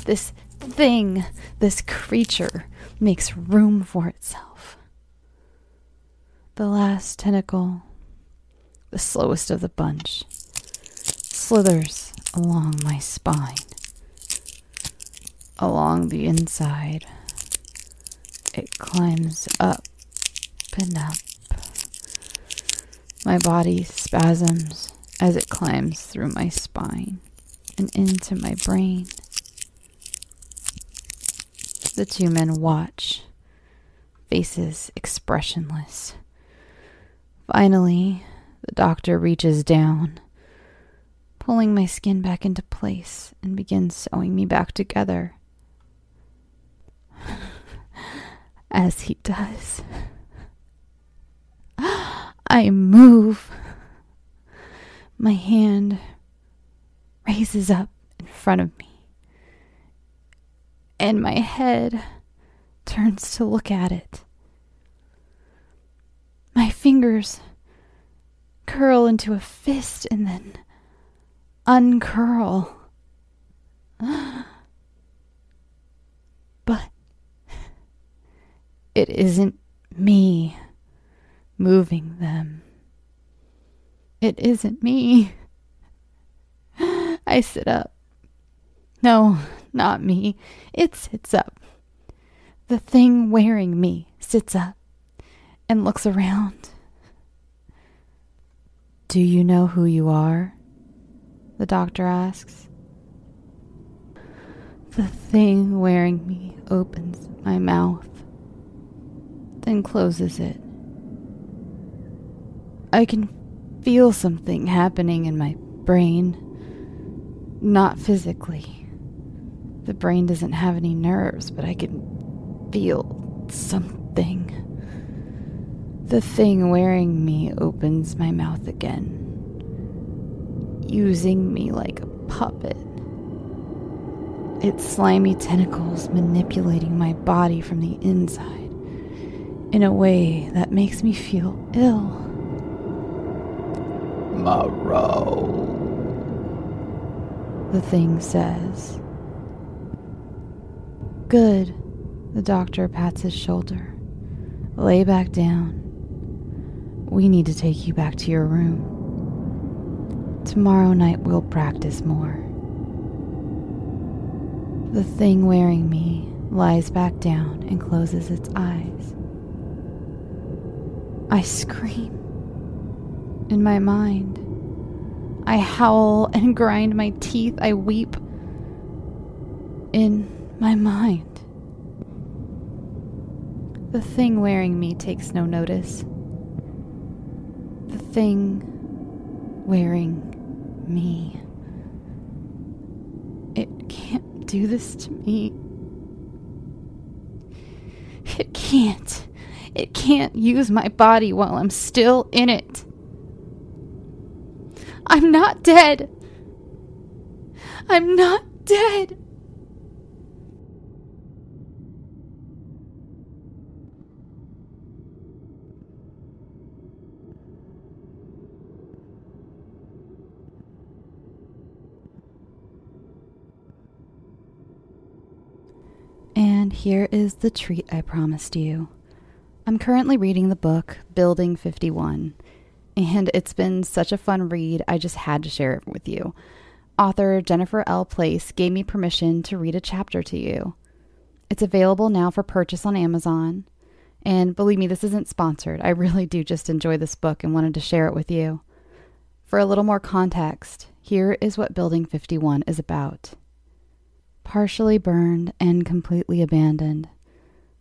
This thing, this creature, makes room for itself. The last tentacle, the slowest of the bunch, slithers along my spine, along the inside It climbs up and up. My body spasms as it climbs through my spine and into my brain. The two men watch, faces expressionless. Finally, the doctor reaches down, pulling my skin back into place and begins sewing me back together. As he does, I move. My hand raises up in front of me, and my head turns to look at it. My fingers curl into a fist and then uncurl. But it isn't me moving them. It isn't me. I sit up. No, not me. It sits up. The thing wearing me sits up and looks around. Do you know who you are? The doctor asks. The thing wearing me opens my mouth, then closes it. I can feel something happening in my brain. Not physically. The brain doesn't have any nerves, but I can feel something. The thing wearing me opens my mouth again, using me like a puppet. Its slimy tentacles manipulating my body from the inside in a way that makes me feel ill. Moreau, the thing says. Good, the doctor pats his shoulder. Lay back down. We need to take you back to your room. Tomorrow night we'll practice more. The thing wearing me lies back down and closes its eyes. I scream. In my mind, I howl and grind my teeth. I weep. In my mind. The thing wearing me takes no notice. The thing wearing me. It can't do this to me. It can't. It can't use my body while I'm still in it. I'm not dead. I'm not dead. And here is the treat I promised you. I'm currently reading the book Building 51, and it's been such a fun read, I just had to share it with you. Author Jennifer L. Place gave me permission to read a chapter to you. It's available now for purchase on Amazon, and believe me, this isn't sponsored. I really do just enjoy this book and wanted to share it with you. For a little more context, here is what Building 51 is about. Partially burned and completely abandoned,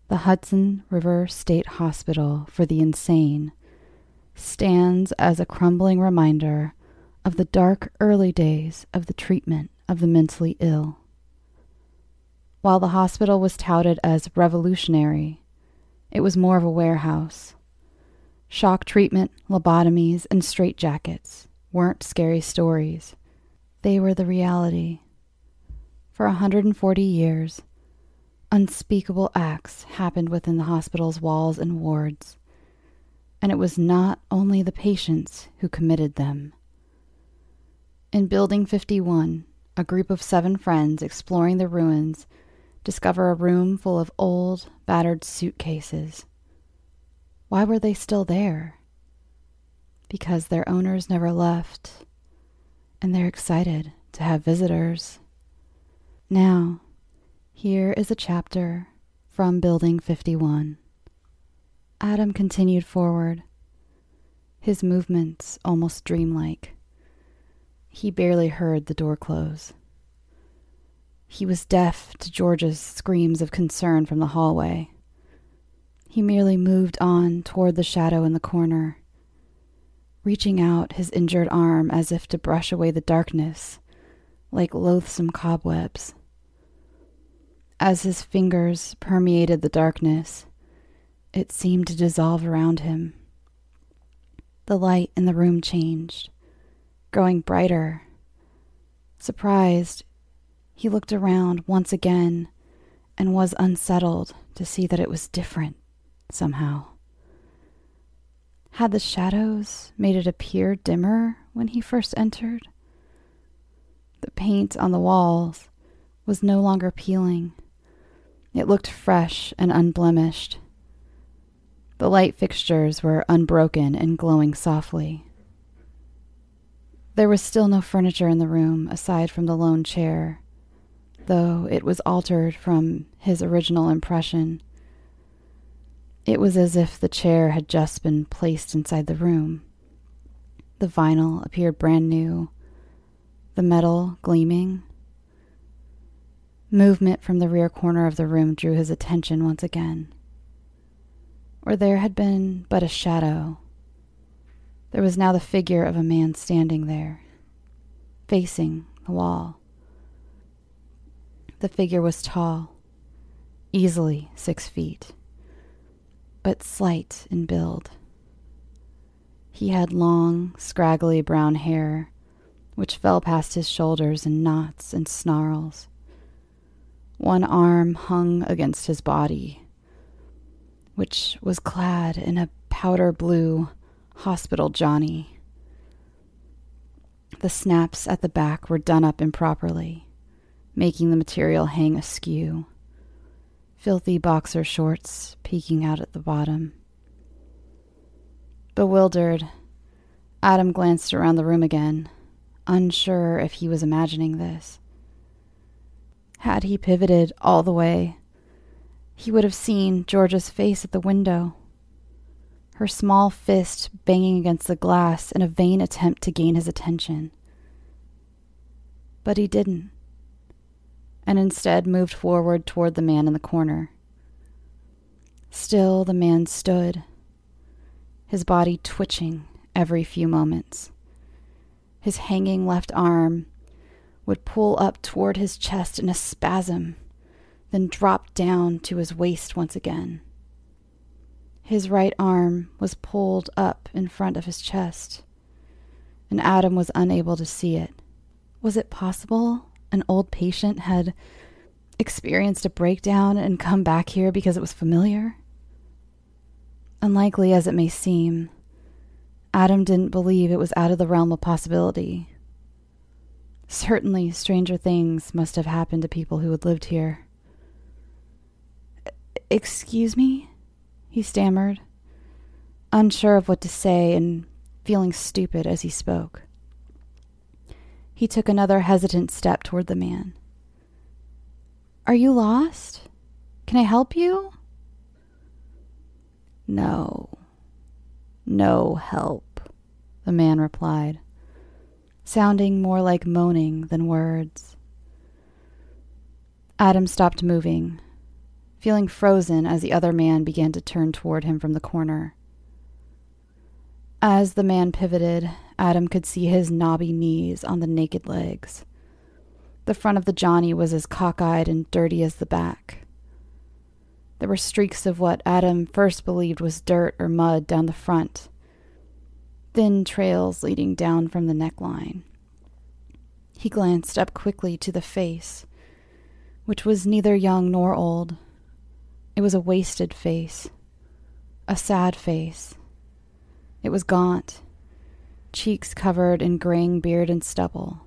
the Hudson River State Hospital for the Insane stands as a crumbling reminder of the dark early days of the treatment of the mentally ill. While the hospital was touted as revolutionary, it was more of a warehouse. Shock treatment, lobotomies, and straitjackets weren't scary stories. They were the reality. For 140 years, unspeakable acts happened within the hospital's walls and wards, and it was not only the patients who committed them. In Building 51, a group of 7 friends exploring the ruins discover a room full of old, battered suitcases. Why were they still there? Because their owners never left, and they're excited to have visitors. Now, here is a chapter From Building 51. Adam continued forward, his movements almost dreamlike. He barely heard the door close. He was deaf to George's screams of concern from the hallway. He merely moved on toward the shadow in the corner, reaching out his injured arm as if to brush away the darkness, like loathsome cobwebs. As his fingers permeated the darkness, it seemed to dissolve around him. The light in the room changed, growing brighter. Surprised, he looked around once again and was unsettled to see that it was different somehow. Had the shadows made it appear dimmer when he first entered? The paint on the walls was no longer peeling. It looked fresh and unblemished. The light fixtures were unbroken and glowing softly. There was still no furniture in the room aside from the lone chair, though it was altered from his original impression. It was as if the chair had just been placed inside the room. The vinyl appeared brand new, the metal gleaming. Movement from the rear corner of the room drew his attention once again. Where there had been but a shadow, there was now the figure of a man standing there, facing the wall. The figure was tall, easily 6 feet, but slight in build. He had long, scraggly brown hair, which fell past his shoulders in knots and snarls. One arm hung against his body, which was clad in a powder blue hospital johnny. The snaps at the back were done up improperly, making the material hang askew. Filthy boxer shorts peeking out at the bottom. Bewildered, Adam glanced around the room again, unsure if he was imagining this. Had he pivoted all the way, he would have seen Georgia's face at the window, her small fist banging against the glass in a vain attempt to gain his attention. But he didn't, and instead moved forward toward the man in the corner. Still the man stood, his body twitching every few moments. His hanging left arm would pull up toward his chest in a spasm, then drop down to his waist once again. His right arm was pulled up in front of his chest, and Adam was unable to see it. Was it possible an old patient had experienced a breakdown and come back here because it was familiar? Unlikely as it may seem, Adam didn't believe it was out of the realm of possibility. Certainly stranger things must have happened to people who had lived here. "Excuse me?" he stammered, unsure of what to say and feeling stupid as he spoke. He took another hesitant step toward the man. "Are you lost? Can I help you?" "No help," the man replied, sounding more like moaning than words. Adam stopped moving, feeling frozen as the other man began to turn toward him from the corner. As the man pivoted, Adam could see his knobby knees on the naked legs. The front of the johnny was as cockeyed and dirty as the back. There were streaks of what Adam first believed was dirt or mud down the front, thin trails leading down from the neckline. He glanced up quickly to the face, which was neither young nor old. It was a wasted face, a sad face. It was gaunt, cheeks covered in graying beard and stubble.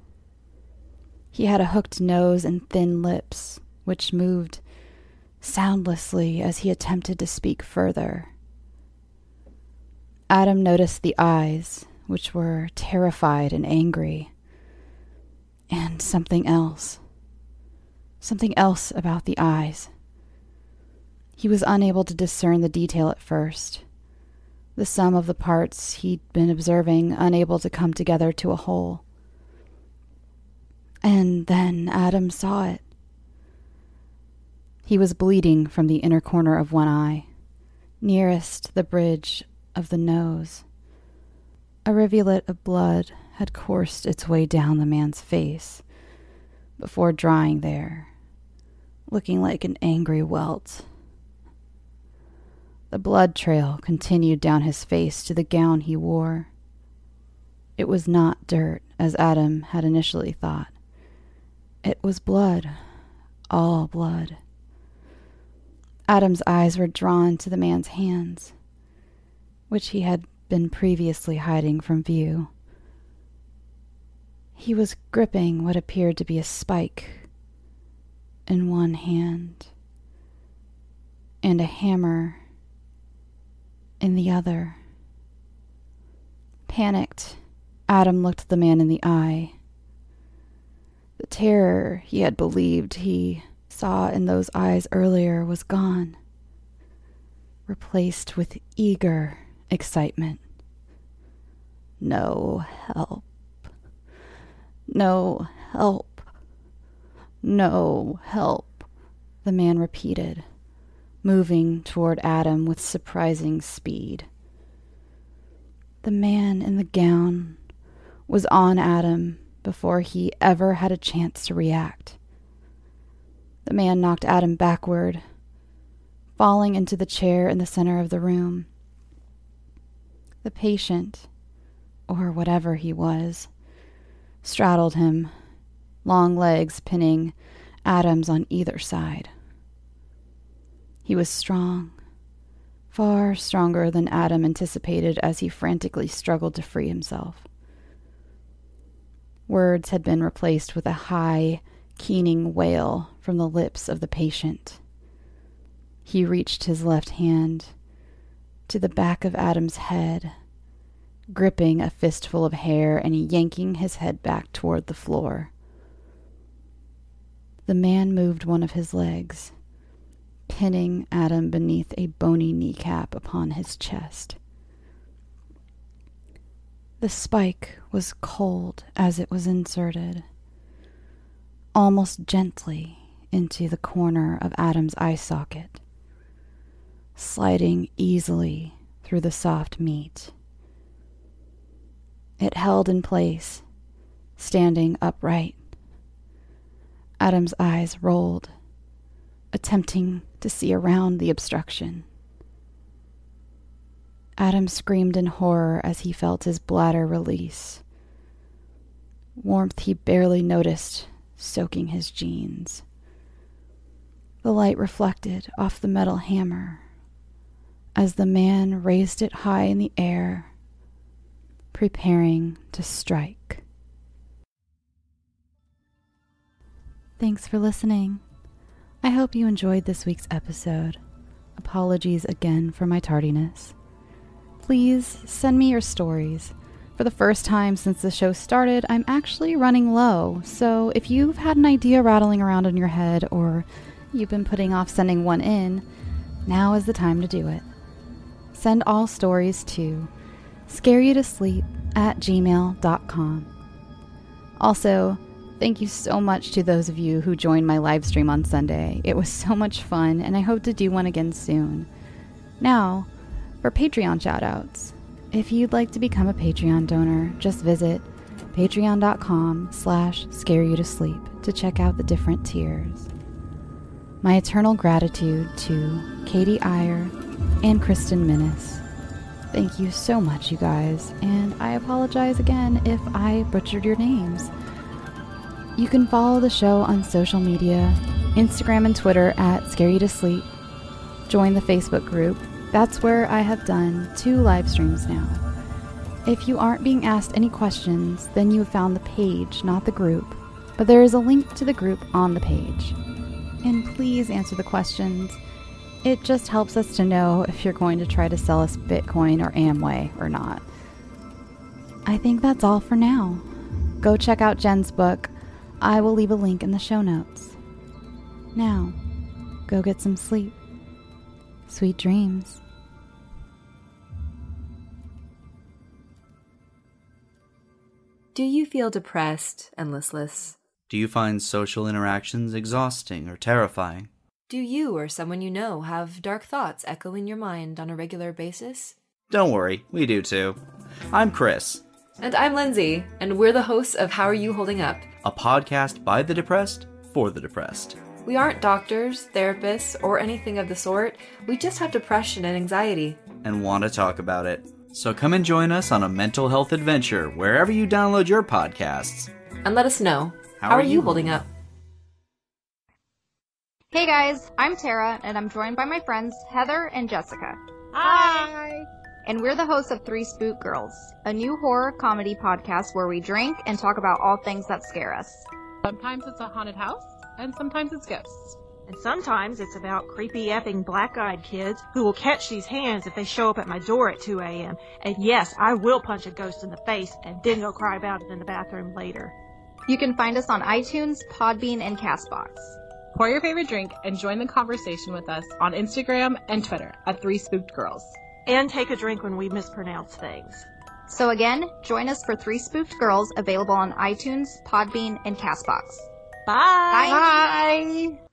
He had a hooked nose and thin lips, which moved soundlessly as he attempted to speak further. Adam noticed the eyes, which were terrified and angry, and something else about the eyes. He was unable to discern the detail at first. The sum of the parts he'd been observing, unable to come together to a whole. And then Adam saw it. He was bleeding from the inner corner of one eye, nearest the bridge of the nose. A rivulet of blood had coursed its way down the man's face, before drying there, looking like an angry welt. The blood trail continued down his face to the gown he wore. It was not dirt, as Adam had initially thought. It was blood, all blood. Adam's eyes were drawn to the man's hands, which he had been previously hiding from view. He was gripping what appeared to be a spike in one hand and a hammer in the other. Panicked, Adam looked the man in the eye. The terror he had believed he saw in those eyes earlier was gone, replaced with eager excitement. No help. No help. No help, the man repeated, moving toward Adam with surprising speed. The man in the gown was on Adam before he ever had a chance to react. The man knocked Adam backward, falling into the chair in the center of the room. The patient, or whatever he was, straddled him, long legs pinning Adam's on either side. He was strong, far stronger than Adam anticipated as he frantically struggled to free himself. Words had been replaced with a high, keening wail from the lips of the patient. He reached his left hand to the back of Adam's head, gripping a fistful of hair and yanking his head back toward the floor. The man moved one of his legs, pinning Adam beneath a bony kneecap upon his chest. The spike was cold as it was inserted, almost gently into the corner of Adam's eye socket, sliding easily through the soft meat. It held in place, standing upright. Adam's eyes rolled, attempting to see around the obstruction. Adam screamed in horror as he felt his bladder release. Warmth he barely noticed soaking his jeans. The light reflected off the metal hammer as the man raised it high in the air, preparing to strike. Thanks for listening. I hope you enjoyed this week's episode. Apologies again for my tardiness. Please send me your stories. For the first time since the show started, I'm actually running low, so if you've had an idea rattling around in your head or you've been putting off sending one in, now is the time to do it. Send all stories to scareyoutosleep@gmail.com. Also, thank you so much to those of you who joined my live stream on Sunday. It was so much fun, and I hope to do one again soon. Now, for Patreon shoutouts. If you'd like to become a Patreon donor, just visit patreon.com/scareyoutosleep to check out the different tiers. My eternal gratitude to Katie Iyer and Kristen Minnis. Thank you so much, you guys, and I apologize again if I butchered your names. You can follow the show on social media, Instagram and Twitter @scareyoutosleep. Join the Facebook group. That's where I have done 2 live streams now. If you aren't being asked any questions, then you have found the page, not the group. But there is a link to the group on the page. And please answer the questions. It just helps us to know if you're going to try to sell us Bitcoin or Amway or not. I think that's all for now. Go check out Jen's book. I will leave a link in the show notes. Now, go get some sleep. Sweet dreams. Do you feel depressed and listless? Do you find social interactions exhausting or terrifying? Do you or someone you know have dark thoughts echo in your mind on a regular basis? Don't worry, we do too. I'm Chris. And I'm Lindsay, and we're the hosts of How Are You Holding Up? A podcast by the depressed, for the depressed. We aren't doctors, therapists, or anything of the sort. We just have depression and anxiety. And want to talk about it. So come and join us on a mental health adventure wherever you download your podcasts. And let us know, how are you holding up? Hey guys, I'm Tara, and I'm joined by my friends Heather and Jessica. Hi! And we're the hosts of Three Spook Girls, a new horror comedy podcast where we drink and talk about all things that scare us. Sometimes it's a haunted house, and sometimes it's ghosts. And sometimes it's about creepy effing black-eyed kids who will catch these hands if they show up at my door at 2 a.m. And yes, I will punch a ghost in the face and then go cry about it in the bathroom later. You can find us on iTunes, Podbean, and CastBox. Pour your favorite drink and join the conversation with us on Instagram and Twitter at Three Spooked Girls. And take a drink when we mispronounce things. So again, join us for Three Spooked Girls, available on iTunes, Podbean, and CastBox. Bye! Bye!